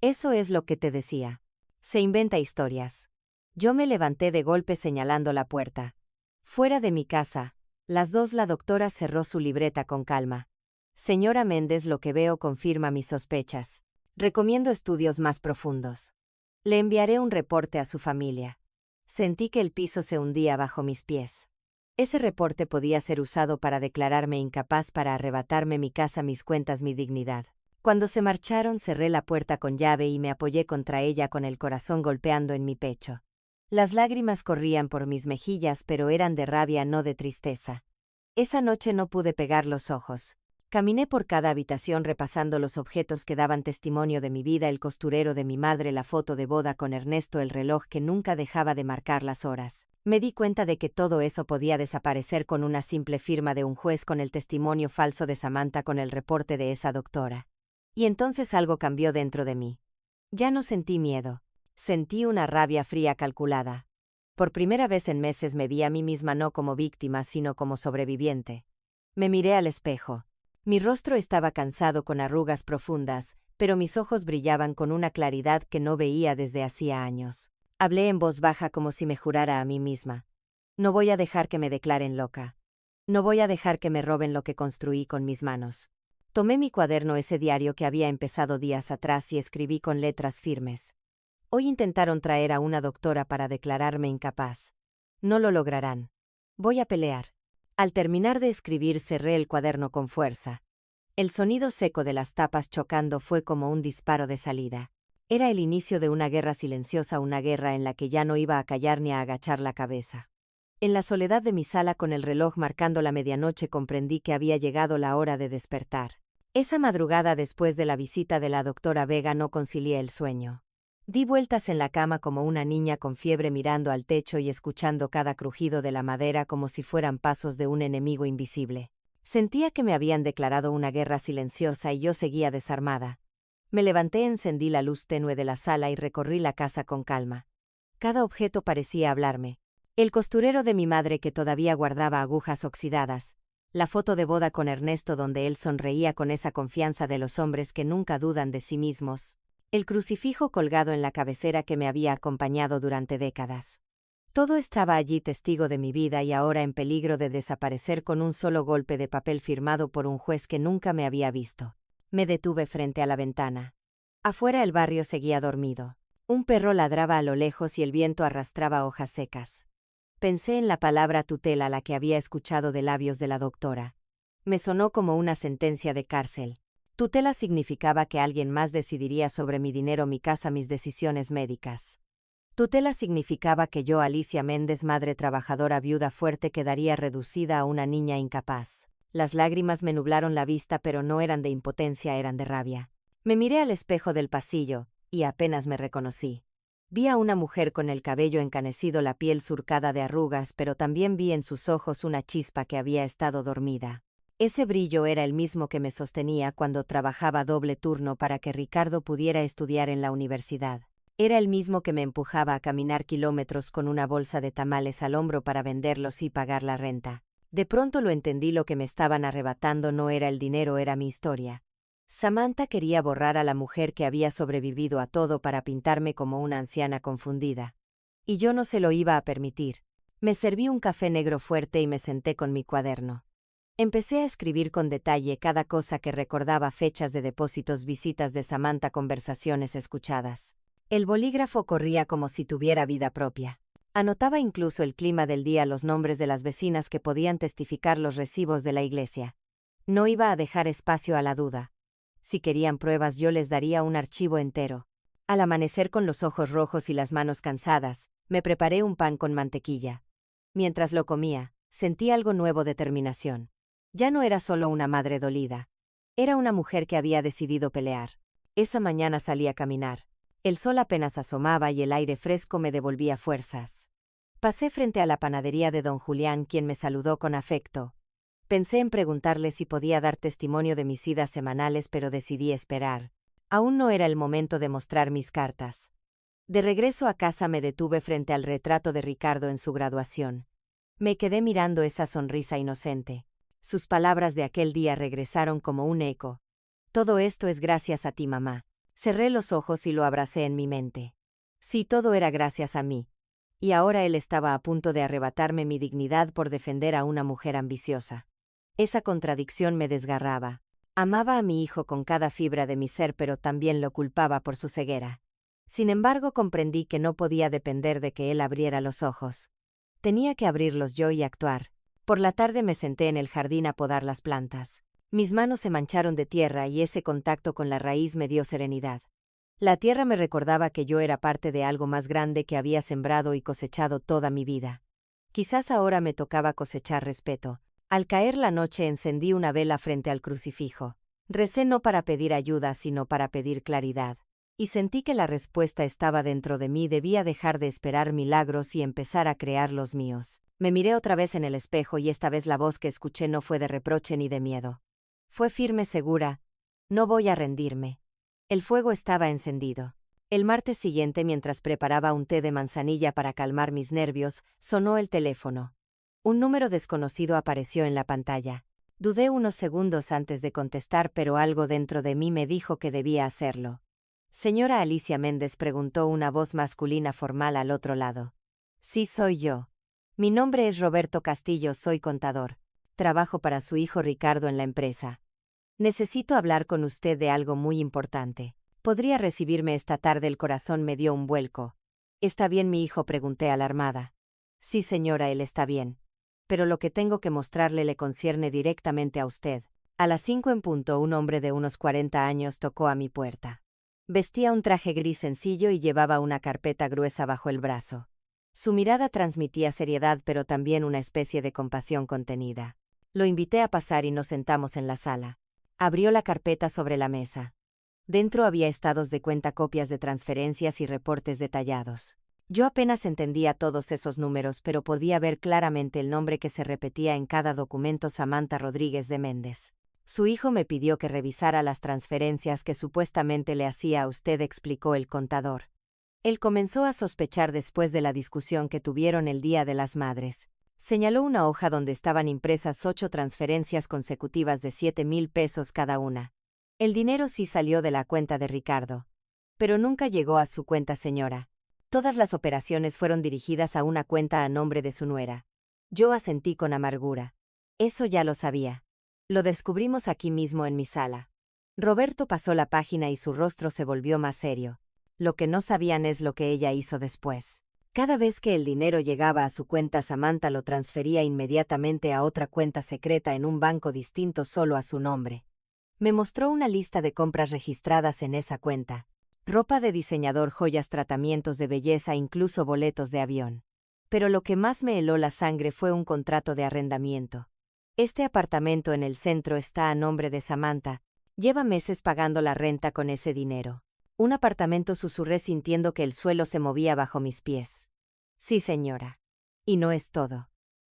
Eso es lo que te decía. Se inventa historias. Yo me levanté de golpe señalando la puerta. Fuera de mi casa. Las dos. La doctora cerró su libreta con calma. Señora Méndez, lo que veo confirma mis sospechas. Recomiendo estudios más profundos. Le enviaré un reporte a su familia. Sentí que el piso se hundía bajo mis pies. Ese reporte podía ser usado para declararme incapaz, para arrebatarme mi casa, mis cuentas, mi dignidad. Cuando se marcharon, cerré la puerta con llave y me apoyé contra ella con el corazón golpeando en mi pecho. Las lágrimas corrían por mis mejillas, pero eran de rabia, no de tristeza. Esa noche no pude pegar los ojos. Caminé por cada habitación repasando los objetos que daban testimonio de mi vida: el costurero de mi madre, la foto de boda con Ernesto, el reloj que nunca dejaba de marcar las horas. Me di cuenta de que todo eso podía desaparecer con una simple firma de un juez, con el testimonio falso de Samantha, con el reporte de esa doctora. Y entonces algo cambió dentro de mí. Ya no sentí miedo. Sentí una rabia fría, calculada. Por primera vez en meses me vi a mí misma no como víctima, sino como sobreviviente. Me miré al espejo. Mi rostro estaba cansado, con arrugas profundas, pero mis ojos brillaban con una claridad que no veía desde hacía años. Hablé en voz baja, como si me jurara a mí misma. No voy a dejar que me declaren loca. No voy a dejar que me roben lo que construí con mis manos. Tomé mi cuaderno, ese diario que había empezado días atrás, y escribí con letras firmes. Hoy intentaron traer a una doctora para declararme incapaz. No lo lograrán. Voy a pelear. Al terminar de escribir, cerré el cuaderno con fuerza. El sonido seco de las tapas chocando fue como un disparo de salida. Era el inicio de una guerra silenciosa, una guerra en la que ya no iba a callar ni a agachar la cabeza. En la soledad de mi sala, con el reloj marcando la medianoche, comprendí que había llegado la hora de despertar. Esa madrugada, después de la visita de la doctora Vega, no concilié el sueño. Di vueltas en la cama como una niña con fiebre, mirando al techo y escuchando cada crujido de la madera como si fueran pasos de un enemigo invisible. Sentía que me habían declarado una guerra silenciosa y yo seguía desarmada. Me levanté, encendí la luz tenue de la sala y recorrí la casa con calma. Cada objeto parecía hablarme. El costurero de mi madre, que todavía guardaba agujas oxidadas. La foto de boda con Ernesto, donde él sonreía con esa confianza de los hombres que nunca dudan de sí mismos. El crucifijo colgado en la cabecera que me había acompañado durante décadas. Todo estaba allí, testigo de mi vida, y ahora en peligro de desaparecer con un solo golpe de papel firmado por un juez que nunca me había visto. Me detuve frente a la ventana. Afuera el barrio seguía dormido. Un perro ladraba a lo lejos y el viento arrastraba hojas secas. Pensé en la palabra tutela, la que había escuchado de labios de la doctora. Me sonó como una sentencia de cárcel. Tutela significaba que alguien más decidiría sobre mi dinero, mi casa, mis decisiones médicas. Tutela significaba que yo, Alicia Méndez, madre trabajadora, viuda fuerte, quedaría reducida a una niña incapaz. Las lágrimas me nublaron la vista, pero no eran de impotencia, eran de rabia. Me miré al espejo del pasillo, y apenas me reconocí. Vi a una mujer con el cabello encanecido, la piel surcada de arrugas, pero también vi en sus ojos una chispa que había estado dormida. Ese brillo era el mismo que me sostenía cuando trabajaba doble turno para que Ricardo pudiera estudiar en la universidad. Era el mismo que me empujaba a caminar kilómetros con una bolsa de tamales al hombro para venderlos y pagar la renta. De pronto lo entendí: lo que me estaban arrebatando no era el dinero, era mi historia. Samantha quería borrar a la mujer que había sobrevivido a todo para pintarme como una anciana confundida. Y yo no se lo iba a permitir. Me serví un café negro fuerte y me senté con mi cuaderno. Empecé a escribir con detalle cada cosa que recordaba: fechas de depósitos, visitas de Samantha, conversaciones escuchadas. El bolígrafo corría como si tuviera vida propia. Anotaba incluso el clima del día, los nombres de las vecinas que podían testificar, los recibos de la iglesia. No iba a dejar espacio a la duda. Si querían pruebas, yo les daría un archivo entero. Al amanecer, con los ojos rojos y las manos cansadas, me preparé un pan con mantequilla. Mientras lo comía, sentí algo nuevo: determinación. Ya no era solo una madre dolida. Era una mujer que había decidido pelear. Esa mañana salí a caminar. El sol apenas asomaba y el aire fresco me devolvía fuerzas. Pasé frente a la panadería de don Julián, quien me saludó con afecto. Pensé en preguntarle si podía dar testimonio de mis idas semanales, pero decidí esperar. Aún no era el momento de mostrar mis cartas. De regreso a casa me detuve frente al retrato de Ricardo en su graduación. Me quedé mirando esa sonrisa inocente. Sus palabras de aquel día regresaron como un eco. Todo esto es gracias a ti, mamá. Cerré los ojos y lo abracé en mi mente. Sí, todo era gracias a mí. Y ahora él estaba a punto de arrebatarme mi dignidad por defender a una mujer ambiciosa. Esa contradicción me desgarraba. Amaba a mi hijo con cada fibra de mi ser, pero también lo culpaba por su ceguera. Sin embargo, comprendí que no podía depender de que él abriera los ojos. Tenía que abrirlos yo y actuar. Por la tarde me senté en el jardín a podar las plantas. Mis manos se mancharon de tierra y ese contacto con la raíz me dio serenidad. La tierra me recordaba que yo era parte de algo más grande que había sembrado y cosechado toda mi vida. Quizás ahora me tocaba cosechar respeto. Al caer la noche encendí una vela frente al crucifijo. Recé no para pedir ayuda, sino para pedir claridad. Y sentí que la respuesta estaba dentro de mí. Debía dejar de esperar milagros y empezar a crear los míos. Me miré otra vez en el espejo y esta vez la voz que escuché no fue de reproche ni de miedo. Fue firme, segura. No voy a rendirme. El fuego estaba encendido. El martes siguiente, mientras preparaba un té de manzanilla para calmar mis nervios, sonó el teléfono. Un número desconocido apareció en la pantalla. Dudé unos segundos antes de contestar, pero algo dentro de mí me dijo que debía hacerlo. Señora Alicia Méndez, preguntó una voz masculina formal al otro lado. Sí, soy yo. Mi nombre es Roberto Castillo, soy contador. Trabajo para su hijo Ricardo en la empresa. Necesito hablar con usted de algo muy importante. ¿Podría recibirme esta tarde? El corazón me dio un vuelco. ¿Está bien mi hijo?, pregunté alarmada. Sí, señora, él está bien. Pero lo que tengo que mostrarle le concierne directamente a usted. A las 5 en punto, un hombre de unos 40 años tocó a mi puerta. Vestía un traje gris sencillo y llevaba una carpeta gruesa bajo el brazo. Su mirada transmitía seriedad, pero también una especie de compasión contenida. Lo invité a pasar y nos sentamos en la sala. Abrió la carpeta sobre la mesa. Dentro había estados de cuenta, copias de transferencias y reportes detallados. Yo apenas entendía todos esos números, pero podía ver claramente el nombre que se repetía en cada documento: Samantha Rodríguez de Méndez. Su hijo me pidió que revisara las transferencias que supuestamente le hacía a usted, explicó el contador. Él comenzó a sospechar después de la discusión que tuvieron el Día de las Madres. Señaló una hoja donde estaban impresas 8 transferencias consecutivas de 7,000 pesos cada una. El dinero sí salió de la cuenta de Ricardo. Pero nunca llegó a su cuenta, señora. Todas las operaciones fueron dirigidas a una cuenta a nombre de su nuera. Yo asentí con amargura. Eso ya lo sabía. Lo descubrimos aquí mismo en mi sala. Roberto pasó la página y su rostro se volvió más serio. Lo que no sabían es lo que ella hizo después. Cada vez que el dinero llegaba a su cuenta, Samantha lo transfería inmediatamente a otra cuenta secreta en un banco distinto solo a su nombre. Me mostró una lista de compras registradas en esa cuenta. Ropa de diseñador, joyas, tratamientos de belleza, incluso boletos de avión. Pero lo que más me heló la sangre fue un contrato de arrendamiento. Este apartamento en el centro está a nombre de Samantha. Lleva meses pagando la renta con ese dinero. Un apartamento, susurré sintiendo que el suelo se movía bajo mis pies. Sí, señora. Y no es todo.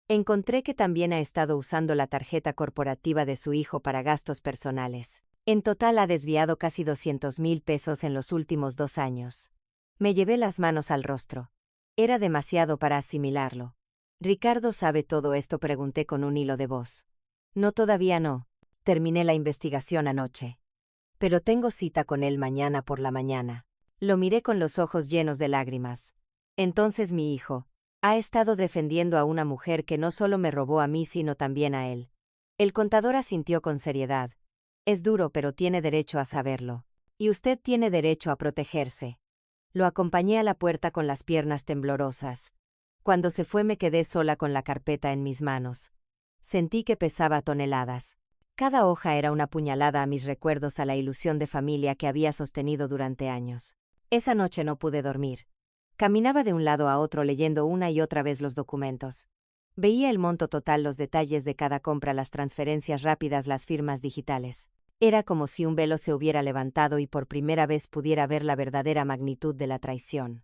Encontré que también ha estado usando la tarjeta corporativa de su hijo para gastos personales. En total ha desviado casi 200,000 pesos en los últimos 2 años. Me llevé las manos al rostro. Era demasiado para asimilarlo. ¿Ricardo sabe todo esto?, pregunté con un hilo de voz. No, todavía no. Terminé la investigación anoche. Pero tengo cita con él mañana por la mañana. Lo miré con los ojos llenos de lágrimas. Entonces mi hijo ha estado defendiendo a una mujer que no solo me robó a mí, sino también a él. El contador asintió con seriedad. Es duro, pero tiene derecho a saberlo. Y usted tiene derecho a protegerse. Lo acompañé a la puerta con las piernas temblorosas. Cuando se fue me quedé sola con la carpeta en mis manos. Sentí que pesaba toneladas. Cada hoja era una puñalada a mis recuerdos, a la ilusión de familia que había sostenido durante años. Esa noche no pude dormir. Caminaba de un lado a otro leyendo una y otra vez los documentos. Veía el monto total, los detalles de cada compra, las transferencias rápidas, las firmas digitales. Era como si un velo se hubiera levantado y por primera vez pudiera ver la verdadera magnitud de la traición.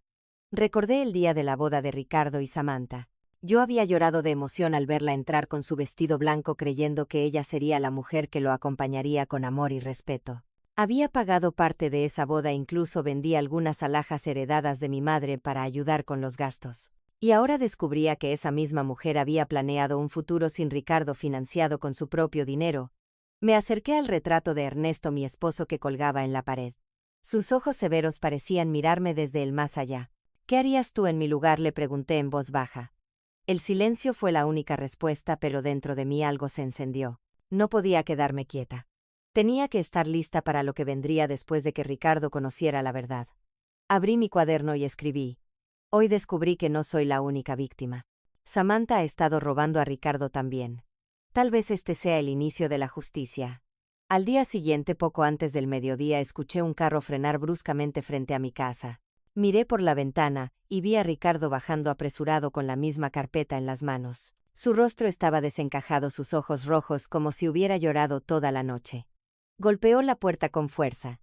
Recordé el día de la boda de Ricardo y Samantha. Yo había llorado de emoción al verla entrar con su vestido blanco, creyendo que ella sería la mujer que lo acompañaría con amor y respeto. Había pagado parte de esa boda, incluso vendí algunas alhajas heredadas de mi madre para ayudar con los gastos. Y ahora descubría que esa misma mujer había planeado un futuro sin Ricardo, financiado con su propio dinero. Me acerqué al retrato de Ernesto, mi esposo, que colgaba en la pared. Sus ojos severos parecían mirarme desde el más allá. ¿Qué harías tú en mi lugar?, le pregunté en voz baja. El silencio fue la única respuesta, pero dentro de mí algo se encendió. No podía quedarme quieta. Tenía que estar lista para lo que vendría después de que Ricardo conociera la verdad. Abrí mi cuaderno y escribí: hoy descubrí que no soy la única víctima. Samantha ha estado robando a Ricardo también. Tal vez este sea el inicio de la justicia. Al día siguiente, poco antes del mediodía, escuché un carro frenar bruscamente frente a mi casa. Miré por la ventana y vi a Ricardo bajando apresurado con la misma carpeta en las manos. Su rostro estaba desencajado, sus ojos rojos como si hubiera llorado toda la noche. Golpeó la puerta con fuerza.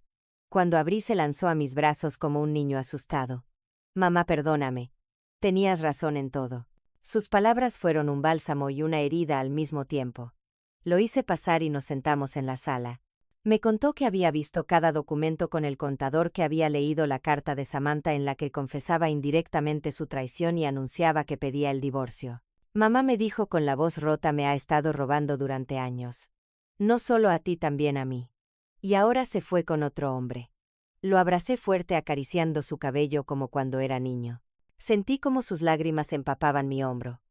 Cuando abrí, se lanzó a mis brazos como un niño asustado. Mamá, perdóname. Tenías razón en todo. Sus palabras fueron un bálsamo y una herida al mismo tiempo. Lo hice pasar y nos sentamos en la sala. Me contó que había visto cada documento con el contador, que había leído la carta de Samantha en la que confesaba indirectamente su traición y anunciaba que pedía el divorcio. Mamá, me dijo con la voz rota, me ha estado robando durante años. No solo a ti, también a mí. Y ahora se fue con otro hombre. Lo abracé fuerte, acariciando su cabello como cuando era niño. Sentí como sus lágrimas empapaban mi hombro.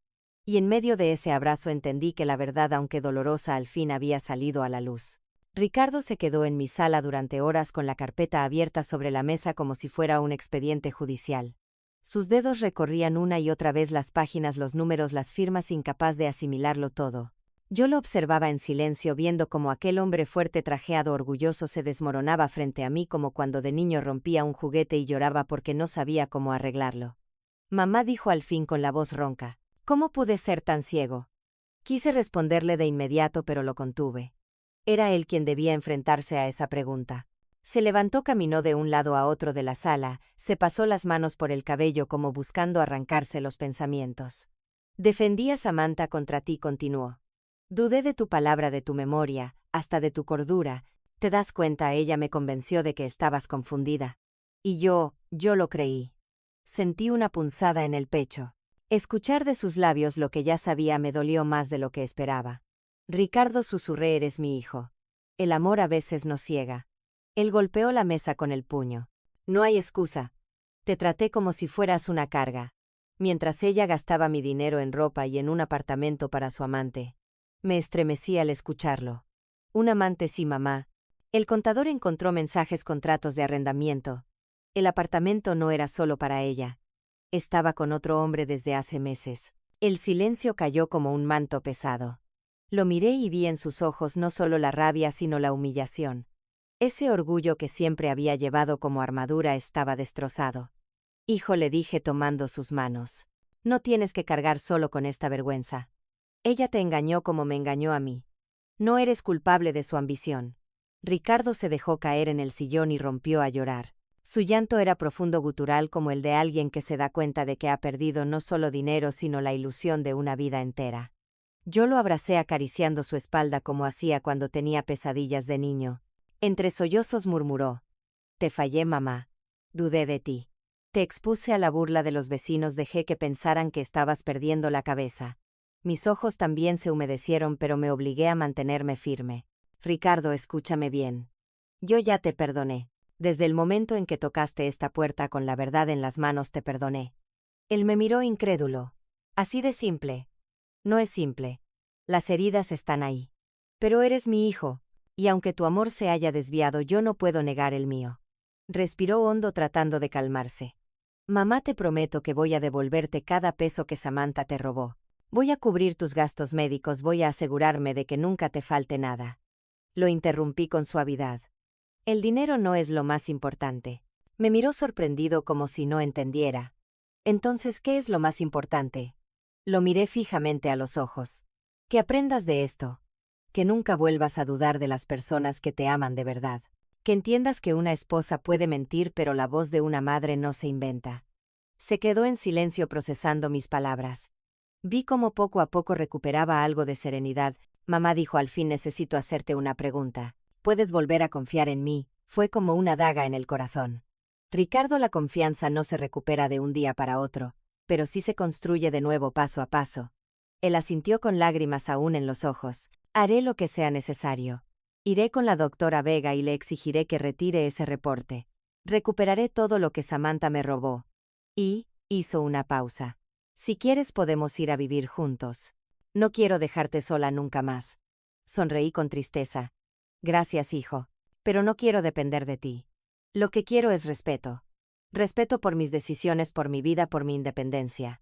Y en medio de ese abrazo entendí que la verdad, aunque dolorosa, al fin había salido a la luz. Ricardo se quedó en mi sala durante horas con la carpeta abierta sobre la mesa como si fuera un expediente judicial. Sus dedos recorrían una y otra vez las páginas, los números, las firmas, incapaz de asimilarlo todo. Yo lo observaba en silencio, viendo cómo aquel hombre fuerte, trajeado, orgulloso, se desmoronaba frente a mí, como cuando de niño rompía un juguete y lloraba porque no sabía cómo arreglarlo. Mamá, dijo al fin con la voz ronca. ¿Cómo pude ser tan ciego? Quise responderle de inmediato, pero lo contuve. Era él quien debía enfrentarse a esa pregunta. Se levantó, caminó de un lado a otro de la sala, se pasó las manos por el cabello como buscando arrancarse los pensamientos. Defendí a Samantha contra ti, continuó. Dudé de tu palabra, de tu memoria, hasta de tu cordura. ¿Te das cuenta? Ella me convenció de que estabas confundida. Y yo lo creí. Sentí una punzada en el pecho. Escuchar de sus labios lo que ya sabía me dolió más de lo que esperaba. Ricardo, susurré, eres mi hijo. El amor a veces nos ciega. Él golpeó la mesa con el puño. No hay excusa. Te traté como si fueras una carga. Mientras ella gastaba mi dinero en ropa y en un apartamento para su amante. Me estremecí al escucharlo. Un amante, sí, mamá. El contador encontró mensajes, contratos de arrendamiento. El apartamento no era solo para ella. Estaba con otro hombre desde hace meses. El silencio cayó como un manto pesado. Lo miré y vi en sus ojos no solo la rabia, sino la humillación. Ese orgullo que siempre había llevado como armadura estaba destrozado. Hijo, le dije tomando sus manos. No tienes que cargar solo con esta vergüenza. Ella te engañó como me engañó a mí. No eres culpable de su ambición. Ricardo se dejó caer en el sillón y rompió a llorar. Su llanto era profundo, gutural, como el de alguien que se da cuenta de que ha perdido no solo dinero sino la ilusión de una vida entera. Yo lo abracé, acariciando su espalda como hacía cuando tenía pesadillas de niño. Entre sollozos murmuró. Te fallé, mamá. Dudé de ti. Te expuse a la burla de los vecinos, dejé que pensaran que estabas perdiendo la cabeza. Mis ojos también se humedecieron, pero me obligué a mantenerme firme. Ricardo, escúchame bien. Yo ya te perdoné. Desde el momento en que tocaste esta puerta con la verdad en las manos te perdoné. Él me miró incrédulo. Así de simple. No es simple. Las heridas están ahí. Pero eres mi hijo, y aunque tu amor se haya desviado, yo no puedo negar el mío. Respiró hondo tratando de calmarse. Mamá, te prometo que voy a devolverte cada peso que Samantha te robó. Voy a cubrir tus gastos médicos, voy a asegurarme de que nunca te falte nada. Lo interrumpí con suavidad. El dinero no es lo más importante. Me miró sorprendido como si no entendiera. Entonces, ¿qué es lo más importante? Lo miré fijamente a los ojos. Que aprendas de esto. Que nunca vuelvas a dudar de las personas que te aman de verdad. Que entiendas que una esposa puede mentir, pero la voz de una madre no se inventa. Se quedó en silencio procesando mis palabras. Vi cómo poco a poco recuperaba algo de serenidad. Mamá, dijo al fin, necesito hacerte una pregunta. ¿Puedes volver a confiar en mí? Fue como una daga en el corazón. Ricardo, la confianza no se recupera de un día para otro, pero sí se construye de nuevo paso a paso. Él asintió con lágrimas aún en los ojos. Haré lo que sea necesario. Iré con la doctora Vega y le exigiré que retire ese reporte. Recuperaré todo lo que Samantha me robó. Y hizo una pausa. Si quieres podemos ir a vivir juntos. No quiero dejarte sola nunca más. Sonreí con tristeza. Gracias, hijo. Pero no quiero depender de ti. Lo que quiero es respeto. Respeto por mis decisiones, por mi vida, por mi independencia.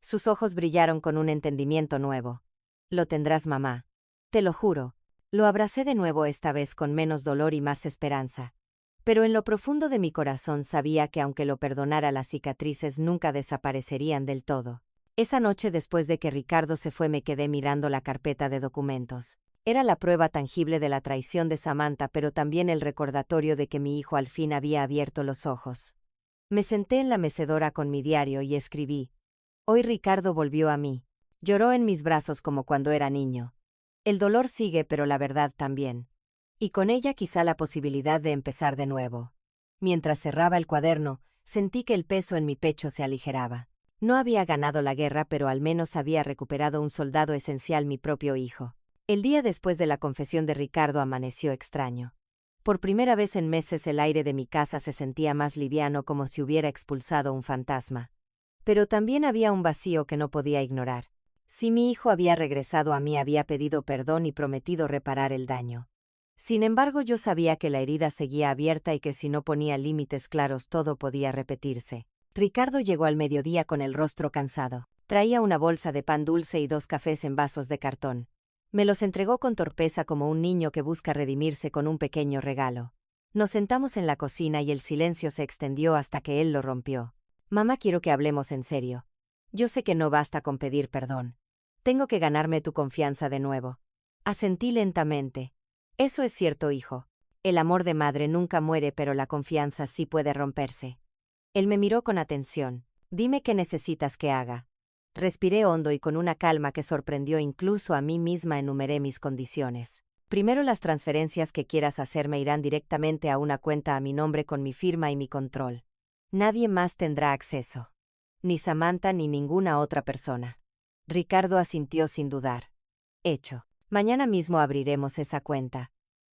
Sus ojos brillaron con un entendimiento nuevo. Lo tendrás, mamá. Te lo juro. Lo abracé de nuevo, esta vez con menos dolor y más esperanza. Pero en lo profundo de mi corazón sabía que aunque lo perdonara, las cicatrices nunca desaparecerían del todo. Esa noche, después de que Ricardo se fue, me quedé mirando la carpeta de documentos. Era la prueba tangible de la traición de Samantha, pero también el recordatorio de que mi hijo al fin había abierto los ojos. Me senté en la mecedora con mi diario y escribí: hoy Ricardo volvió a mí. Lloró en mis brazos como cuando era niño. El dolor sigue, pero la verdad también. Y con ella quizá la posibilidad de empezar de nuevo. Mientras cerraba el cuaderno, sentí que el peso en mi pecho se aligeraba. No había ganado la guerra, pero al menos había recuperado un soldado esencial, mi propio hijo. El día después de la confesión de Ricardo amaneció extraño. Por primera vez en meses el aire de mi casa se sentía más liviano, como si hubiera expulsado un fantasma. Pero también había un vacío que no podía ignorar. Si mi hijo había regresado a mí, había pedido perdón y prometido reparar el daño. Sin embargo, yo sabía que la herida seguía abierta y que si no ponía límites claros todo podía repetirse. Ricardo llegó al mediodía con el rostro cansado. Traía una bolsa de pan dulce y 2 cafés en vasos de cartón. Me los entregó con torpeza, como un niño que busca redimirse con un pequeño regalo. Nos sentamos en la cocina y el silencio se extendió hasta que él lo rompió. Mamá, quiero que hablemos en serio. Yo sé que no basta con pedir perdón. Tengo que ganarme tu confianza de nuevo. Asentí lentamente. Eso es cierto, hijo. El amor de madre nunca muere, pero la confianza sí puede romperse. Él me miró con atención. Dime qué necesitas que haga. Respiré hondo y con una calma que sorprendió incluso a mí misma enumeré mis condiciones. Primero, las transferencias que quieras hacerme irán directamente a una cuenta a mi nombre con mi firma y mi control. Nadie más tendrá acceso. Ni Samantha ni ninguna otra persona. Ricardo asintió sin dudar. Hecho. Mañana mismo abriremos esa cuenta.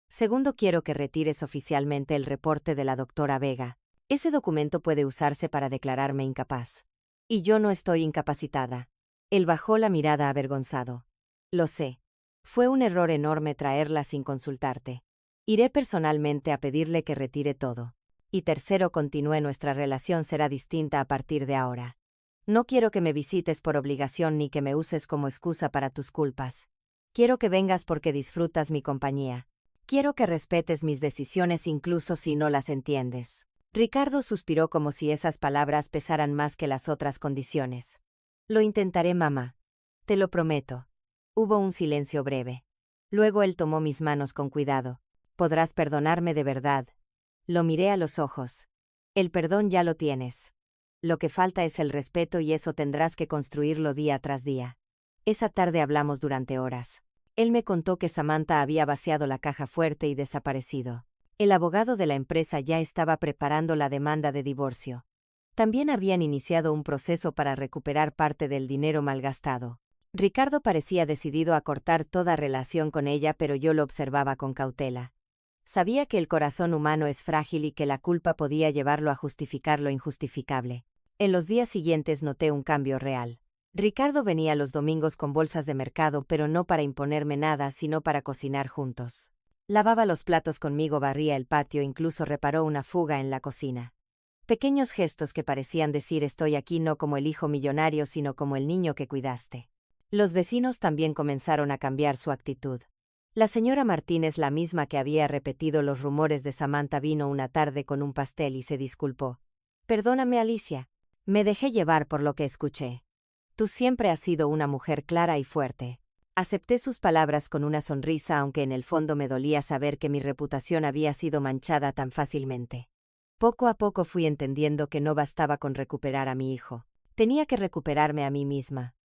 Segundo, quiero que retires oficialmente el reporte de la doctora Vega. Ese documento puede usarse para declararme incapaz. Y yo no estoy incapacitada. Él bajó la mirada avergonzado. Lo sé. Fue un error enorme traerla sin consultarte. Iré personalmente a pedirle que retire todo. Y tercero, continúe, nuestra relación será distinta a partir de ahora. No quiero que me visites por obligación ni que me uses como excusa para tus culpas. Quiero que vengas porque disfrutas mi compañía. Quiero que respetes mis decisiones incluso si no las entiendes. Ricardo suspiró como si esas palabras pesaran más que las otras condiciones. Lo intentaré, mamá. Te lo prometo. Hubo un silencio breve. Luego él tomó mis manos con cuidado. ¿Podrás perdonarme de verdad? Lo miré a los ojos. El perdón ya lo tienes. Lo que falta es el respeto, y eso tendrás que construirlo día tras día. Esa tarde hablamos durante horas. Él me contó que Samantha había vaciado la caja fuerte y desaparecido. El abogado de la empresa ya estaba preparando la demanda de divorcio. También habían iniciado un proceso para recuperar parte del dinero malgastado. Ricardo parecía decidido a cortar toda relación con ella, pero yo lo observaba con cautela. Sabía que el corazón humano es frágil y que la culpa podía llevarlo a justificar lo injustificable. En los días siguientes noté un cambio real. Ricardo venía los domingos con bolsas de mercado, pero no para imponerme nada, sino para cocinar juntos. Lavaba los platos conmigo, barría el patio, incluso reparó una fuga en la cocina. Pequeños gestos que parecían decir: estoy aquí no como el hijo millonario, sino como el niño que cuidaste. Los vecinos también comenzaron a cambiar su actitud. La señora Martínez, la misma que había repetido los rumores de Samantha, vino una tarde con un pastel y se disculpó. Perdóname, Alicia. Me dejé llevar por lo que escuché. Tú siempre has sido una mujer clara y fuerte. Acepté sus palabras con una sonrisa, aunque en el fondo me dolía saber que mi reputación había sido manchada tan fácilmente. Poco a poco fui entendiendo que no bastaba con recuperar a mi hijo. Tenía que recuperarme a mí misma.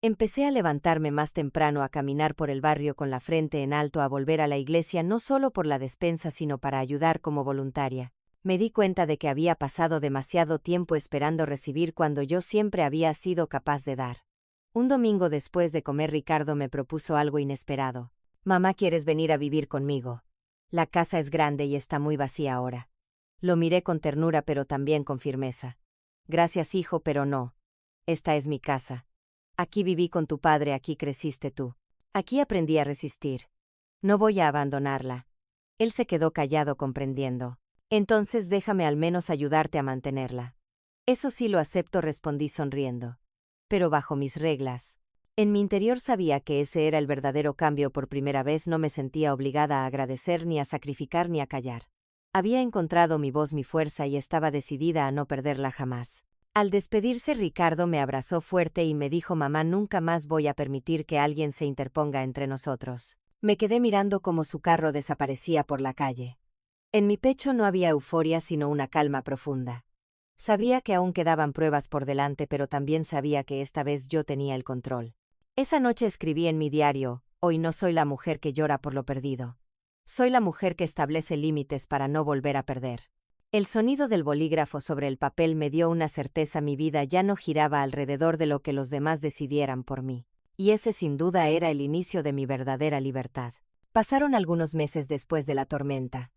Empecé a levantarme más temprano, a caminar por el barrio con la frente en alto, a volver a la iglesia no solo por la despensa, sino para ayudar como voluntaria. Me di cuenta de que había pasado demasiado tiempo esperando recibir cuando yo siempre había sido capaz de dar. Un domingo después de comer, Ricardo me propuso algo inesperado. Mamá, ¿quieres venir a vivir conmigo? La casa es grande y está muy vacía ahora. Lo miré con ternura, pero también con firmeza. Gracias, hijo, pero no. Esta es mi casa. Aquí viví con tu padre, aquí creciste tú. Aquí aprendí a resistir. No voy a abandonarla. Él se quedó callado, comprendiendo. Entonces déjame al menos ayudarte a mantenerla. Eso sí lo acepto, respondí sonriendo. pero bajo mis reglas. En mi interior sabía que ese era el verdadero cambio. Por primera vez no me sentía obligada a agradecer, ni a sacrificar, ni a callar. Había encontrado mi voz, mi fuerza, y estaba decidida a no perderla jamás. Al despedirse, Ricardo me abrazó fuerte y me dijo: «Mamá, nunca más voy a permitir que alguien se interponga entre nosotros». Me quedé mirando cómo su carro desaparecía por la calle. En mi pecho no había euforia, sino una calma profunda. Sabía que aún quedaban pruebas por delante, pero también sabía que esta vez yo tenía el control. Esa noche escribí en mi diario: «Hoy no soy la mujer que llora por lo perdido. Soy la mujer que establece límites para no volver a perder». El sonido del bolígrafo sobre el papel me dio una certeza: mi vida ya no giraba alrededor de lo que los demás decidieran por mí. Y ese sin duda era el inicio de mi verdadera libertad. Pasaron algunos meses después de la tormenta.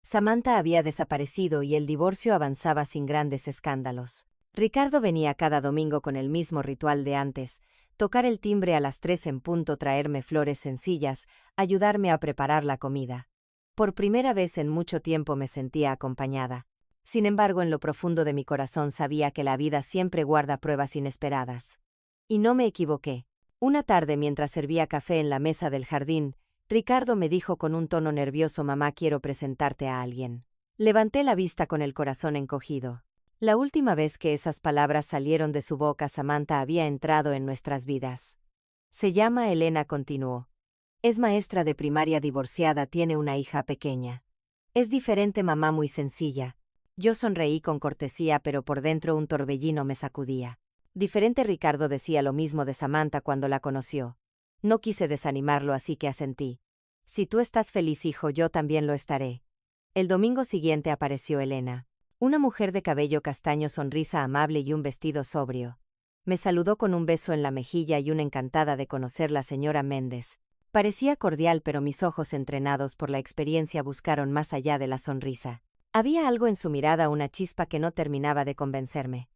Samantha había desaparecido y el divorcio avanzaba sin grandes escándalos. Ricardo venía cada domingo con el mismo ritual de antes: tocar el timbre a las 3 en punto, traerme flores sencillas, ayudarme a preparar la comida. Por primera vez en mucho tiempo me sentía acompañada. Sin embargo, en lo profundo de mi corazón sabía que la vida siempre guarda pruebas inesperadas. Y no me equivoqué. Una tarde, mientras servía café en la mesa del jardín, Ricardo me dijo con un tono nervioso: «Mamá, quiero presentarte a alguien». Levanté la vista con el corazón encogido. La última vez que esas palabras salieron de su boca, Samantha había entrado en nuestras vidas. «Se llama Elena», continuó. «Es maestra de primaria, divorciada, tiene una hija pequeña. Es diferente, mamá, muy sencilla». Yo sonreí con cortesía, pero por dentro un torbellino me sacudía. Diferente. Ricardo decía lo mismo de Samantha cuando la conoció. No quise desanimarlo, así que asentí. «Si tú estás feliz, hijo, yo también lo estaré». El domingo siguiente apareció Elena. Una mujer de cabello castaño, sonrisa amable y un vestido sobrio. Me saludó con un beso en la mejilla y una encantada de conocer la señora Méndez. Parecía cordial, pero mis ojos, entrenados por la experiencia, buscaron más allá de la sonrisa. Había algo en su mirada, una chispa que no terminaba de convencerme.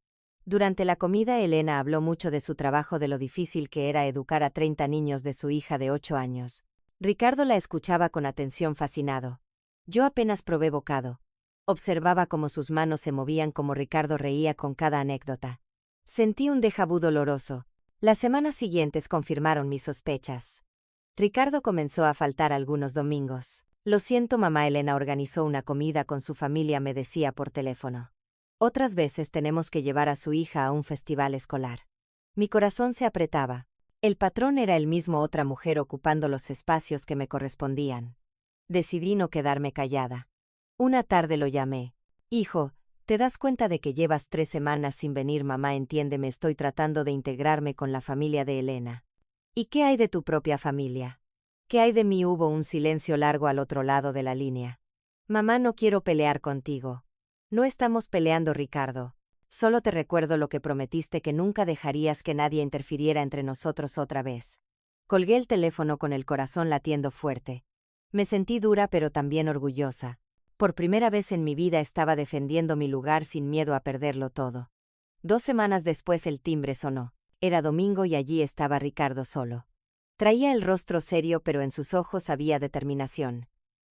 Durante la comida, Elena habló mucho de su trabajo, de lo difícil que era educar a 30 niños, de su hija de 8 años. Ricardo la escuchaba con atención, fascinado. Yo apenas probé bocado. Observaba cómo sus manos se movían, cómo Ricardo reía con cada anécdota. Sentí un déjà vu doloroso. Las semanas siguientes confirmaron mis sospechas. Ricardo comenzó a faltar algunos domingos. «Lo siento, mamá, Elena organizó una comida con su familia», me decía por teléfono. «Otras veces tenemos que llevar a su hija a un festival escolar». Mi corazón se apretaba. El patrón era el mismo, otra mujer ocupando los espacios que me correspondían. Decidí no quedarme callada. Una tarde lo llamé. «Hijo, ¿te das cuenta de que llevas 3 semanas sin venir? Mamá, entiéndeme, estoy tratando de integrarme con la familia de Elena». «¿Y qué hay de tu propia familia? ¿Qué hay de mí?». Hubo un silencio largo al otro lado de la línea. «Mamá, no quiero pelear contigo». «No estamos peleando, Ricardo. Solo te recuerdo lo que prometiste, que nunca dejarías que nadie interfiriera entre nosotros otra vez». Colgué el teléfono con el corazón latiendo fuerte. Me sentí dura, pero también orgullosa. Por primera vez en mi vida estaba defendiendo mi lugar sin miedo a perderlo todo. 2 semanas después el timbre sonó. Era domingo y allí estaba Ricardo solo. Traía el rostro serio, pero en sus ojos había determinación.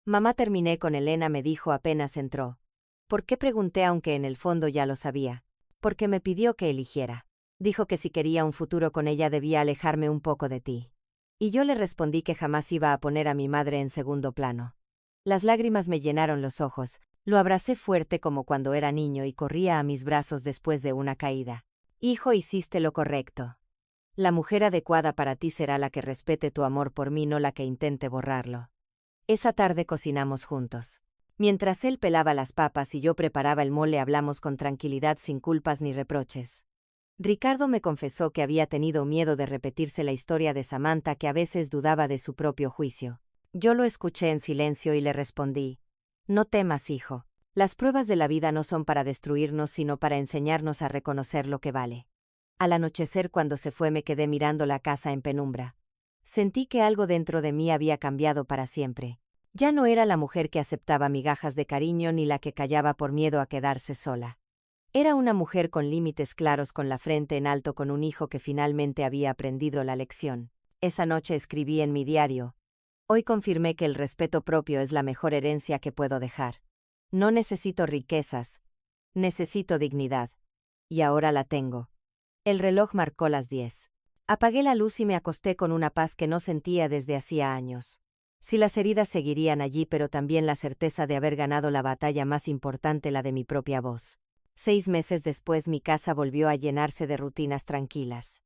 «Mamá, terminé con Elena», me dijo apenas entró. ¿Por qué?, pregunté, aunque en el fondo ya lo sabía. «Porque me pidió que eligiera. Dijo que si quería un futuro con ella debía alejarme un poco de ti». Y yo le respondí que jamás iba a poner a mi madre en segundo plano. Las lágrimas me llenaron los ojos. Lo abracé fuerte como cuando era niño y corría a mis brazos después de una caída. «Hijo, hiciste lo correcto. La mujer adecuada para ti será la que respete tu amor por mí, no la que intente borrarlo». Esa tarde cocinamos juntos. Mientras él pelaba las papas y yo preparaba el mole, hablamos con tranquilidad, sin culpas ni reproches. Ricardo me confesó que había tenido miedo de repetirse la historia de Samantha, que a veces dudaba de su propio juicio. Yo lo escuché en silencio y le respondí: «No temas, hijo. Las pruebas de la vida no son para destruirnos, sino para enseñarnos a reconocer lo que vale». Al anochecer, cuando se fue, me quedé mirando la casa en penumbra. Sentí que algo dentro de mí había cambiado para siempre. Ya no era la mujer que aceptaba migajas de cariño ni la que callaba por miedo a quedarse sola. Era una mujer con límites claros, con la frente en alto, con un hijo que finalmente había aprendido la lección. Esa noche escribí en mi diario: «Hoy confirmé que el respeto propio es la mejor herencia que puedo dejar. No necesito riquezas, necesito dignidad. Y ahora la tengo». El reloj marcó las 10. Apagué la luz y me acosté con una paz que no sentía desde hacía años. Si las heridas seguirían allí, pero también la certeza de haber ganado la batalla más importante, la de mi propia voz. 6 meses después mi casa volvió a llenarse de rutinas tranquilas.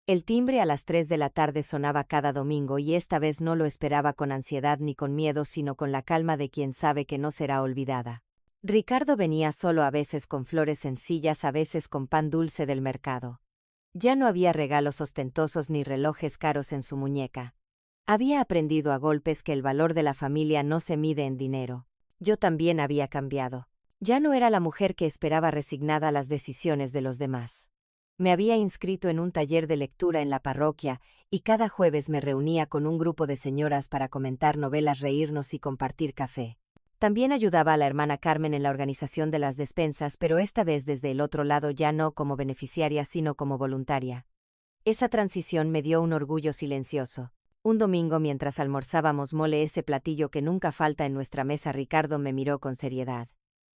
El timbre a las 3 de la tarde sonaba cada domingo y esta vez no lo esperaba con ansiedad ni con miedo, sino con la calma de quien sabe que no será olvidada. Ricardo venía solo, a veces con flores sencillas, a veces con pan dulce del mercado. Ya no había regalos ostentosos ni relojes caros en su muñeca. Había aprendido a golpes que el valor de la familia no se mide en dinero. Yo también había cambiado. Ya no era la mujer que esperaba resignada las decisiones de los demás. Me había inscrito en un taller de lectura en la parroquia y cada jueves me reunía con un grupo de señoras para comentar novelas, reírnos y compartir café. También ayudaba a la hermana Carmen en la organización de las despensas, pero esta vez desde el otro lado, ya no como beneficiaria sino como voluntaria. Esa transición me dio un orgullo silencioso. Un domingo, mientras almorzábamos mole, ese platillo que nunca falta en nuestra mesa, Ricardo me miró con seriedad.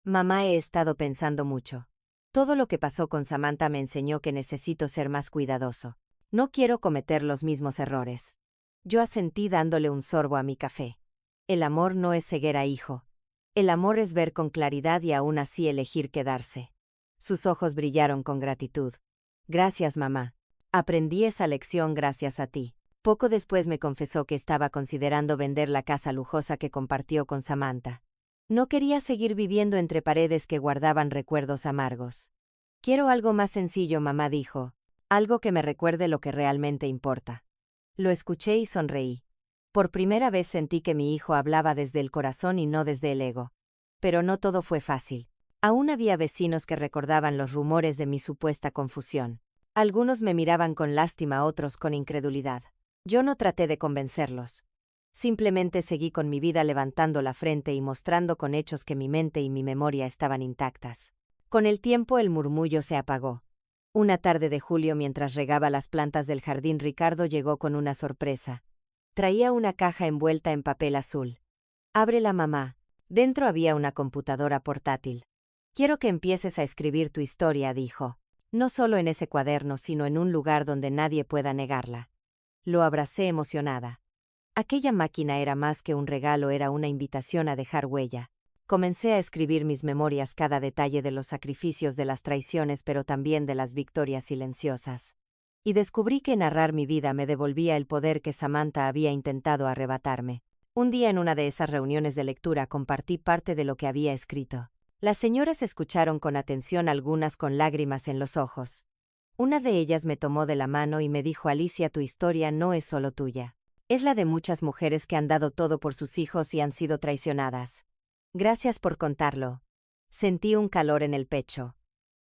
Mamá, he estado pensando mucho. Todo lo que pasó con Samantha me enseñó que necesito ser más cuidadoso. No quiero cometer los mismos errores. Yo asentí dándole un sorbo a mi café. El amor no es ceguera, hijo. El amor es ver con claridad y aún así elegir quedarse. Sus ojos brillaron con gratitud. Gracias, mamá. Aprendí esa lección gracias a ti. Poco después me confesó que estaba considerando vender la casa lujosa que compartió con Samantha. No quería seguir viviendo entre paredes que guardaban recuerdos amargos. Quiero algo más sencillo, mamá dijo. Algo que me recuerde lo que realmente importa. Lo escuché y sonreí. Por primera vez sentí que mi hijo hablaba desde el corazón y no desde el ego. Pero no todo fue fácil. Aún había vecinos que recordaban los rumores de mi supuesta confusión. Algunos me miraban con lástima, otros con incredulidad. Yo no traté de convencerlos. Simplemente seguí con mi vida, levantando la frente y mostrando con hechos que mi mente y mi memoria estaban intactas. Con el tiempo el murmullo se apagó. Una tarde de julio, mientras regaba las plantas del jardín, Ricardo llegó con una sorpresa. Traía una caja envuelta en papel azul. Ábrela, mamá. Dentro había una computadora portátil. Quiero que empieces a escribir tu historia, dijo. No solo en ese cuaderno, sino en un lugar donde nadie pueda negarla. Lo abracé emocionada. Aquella máquina era más que un regalo, era una invitación a dejar huella. Comencé a escribir mis memorias, cada detalle de los sacrificios, de las traiciones, pero también de las victorias silenciosas. Y descubrí que narrar mi vida me devolvía el poder que Samantha había intentado arrebatarme. Un día, en una de esas reuniones de lectura, compartí parte de lo que había escrito. Las señoras escucharon con atención, algunas con lágrimas en los ojos. Una de ellas me tomó de la mano y me dijo: Alicia, tu historia no es solo tuya. Es la de muchas mujeres que han dado todo por sus hijos y han sido traicionadas. Gracias por contarlo. Sentí un calor en el pecho.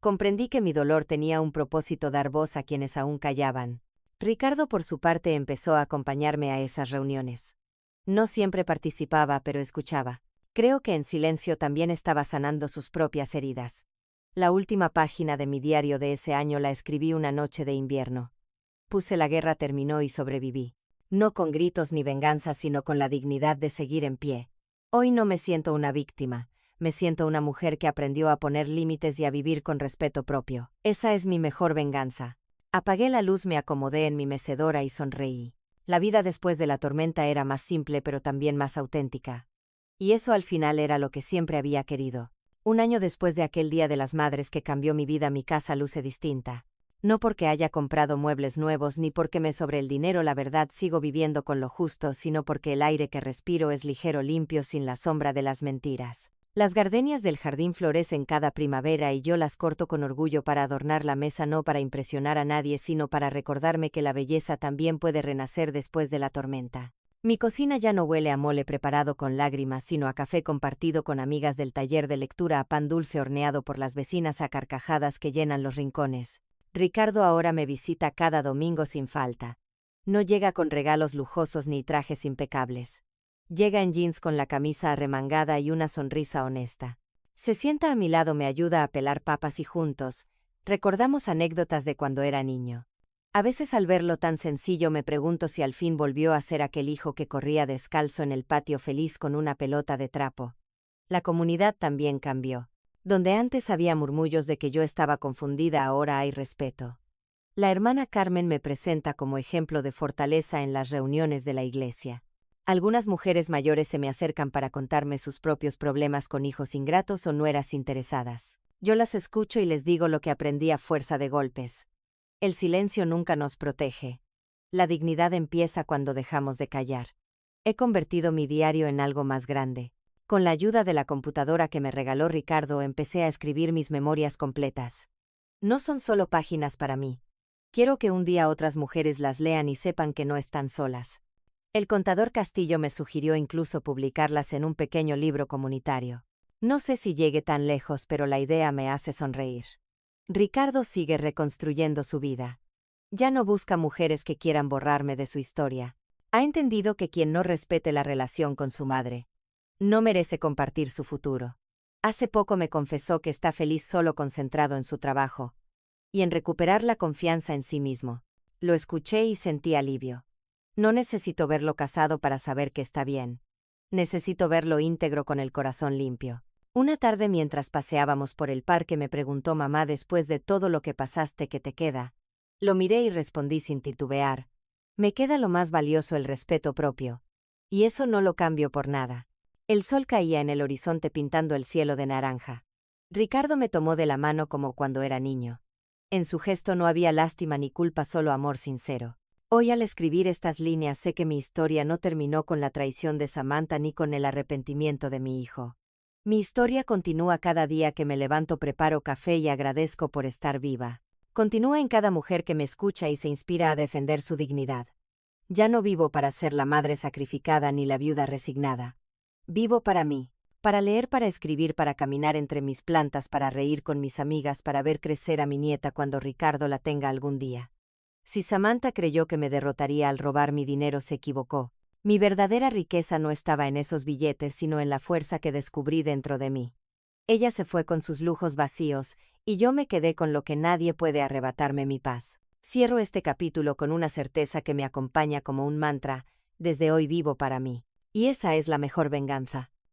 Comprendí que mi dolor tenía un propósito: dar voz a quienes aún callaban. Ricardo, por su parte, empezó a acompañarme a esas reuniones. No siempre participaba, pero escuchaba. Creo que en silencio también estaba sanando sus propias heridas. La última página de mi diario de ese año la escribí una noche de invierno. Puse: la guerra terminó y sobreviví. No con gritos ni venganza, sino con la dignidad de seguir en pie. Hoy no me siento una víctima. Me siento una mujer que aprendió a poner límites y a vivir con respeto propio. Esa es mi mejor venganza. Apagué la luz, me acomodé en mi mecedora y sonreí. La vida después de la tormenta era más simple, pero también más auténtica. Y eso al final era lo que siempre había querido. Un año después de aquel Día de las Madres que cambió mi vida, mi casa luce distinta. No porque haya comprado muebles nuevos ni porque me sobre el dinero, la verdad sigo viviendo con lo justo, sino porque el aire que respiro es ligero, limpio, sin la sombra de las mentiras. Las gardenias del jardín florecen cada primavera y yo las corto con orgullo para adornar la mesa, no para impresionar a nadie, sino para recordarme que la belleza también puede renacer después de la tormenta. Mi cocina ya no huele a mole preparado con lágrimas, sino a café compartido con amigas del taller de lectura, a pan dulce horneado por las vecinas, a carcajadas que llenan los rincones. Ricardo ahora me visita cada domingo sin falta. No llega con regalos lujosos ni trajes impecables. Llega en jeans, con la camisa arremangada y una sonrisa honesta. Se sienta a mi lado, me ayuda a pelar papas y juntos recordamos anécdotas de cuando era niño. A veces, al verlo tan sencillo, me pregunto si al fin volvió a ser aquel hijo que corría descalzo en el patio feliz con una pelota de trapo. La comunidad también cambió. Donde antes había murmullos de que yo estaba confundida, ahora hay respeto. La hermana Carmen me presenta como ejemplo de fortaleza en las reuniones de la iglesia. Algunas mujeres mayores se me acercan para contarme sus propios problemas con hijos ingratos o nueras interesadas. Yo las escucho y les digo lo que aprendí a fuerza de golpes. El silencio nunca nos protege. La dignidad empieza cuando dejamos de callar. He convertido mi diario en algo más grande. Con la ayuda de la computadora que me regaló Ricardo, empecé a escribir mis memorias completas. No son solo páginas para mí. Quiero que un día otras mujeres las lean y sepan que no están solas. El contador Castillo me sugirió incluso publicarlas en un pequeño libro comunitario. No sé si llegue tan lejos, pero la idea me hace sonreír. Ricardo sigue reconstruyendo su vida. Ya no busca mujeres que quieran borrarme de su historia. Ha entendido que quien no respete la relación con su madre no merece compartir su futuro. Hace poco me confesó que está feliz solo concentrado en su trabajo y en recuperar la confianza en sí mismo. Lo escuché y sentí alivio. No necesito verlo casado para saber que está bien. Necesito verlo íntegro con el corazón limpio. Una tarde mientras paseábamos por el parque me preguntó: mamá, después de todo lo que pasaste, ¿qué te queda? Lo miré y respondí sin titubear: me queda lo más valioso, el respeto propio. Y eso no lo cambio por nada. El sol caía en el horizonte pintando el cielo de naranja. Ricardo me tomó de la mano como cuando era niño. En su gesto no había lástima ni culpa, solo amor sincero. Hoy, al escribir estas líneas, sé que mi historia no terminó con la traición de Samantha ni con el arrepentimiento de mi hijo. Mi historia continúa cada día que me levanto, preparo café y agradezco por estar viva. Continúa en cada mujer que me escucha y se inspira a defender su dignidad. Ya no vivo para ser la madre sacrificada ni la viuda resignada. Vivo para mí. Para leer, para escribir, para caminar entre mis plantas, para reír con mis amigas, para ver crecer a mi nieta cuando Ricardo la tenga algún día. Si Samantha creyó que me derrotaría al robar mi dinero, se equivocó. Mi verdadera riqueza no estaba en esos billetes, sino en la fuerza que descubrí dentro de mí. Ella se fue con sus lujos vacíos, y yo me quedé con lo que nadie puede arrebatarme: mi paz. Cierro este capítulo con una certeza que me acompaña como un mantra: desde hoy vivo para mí. Y esa es la mejor venganza.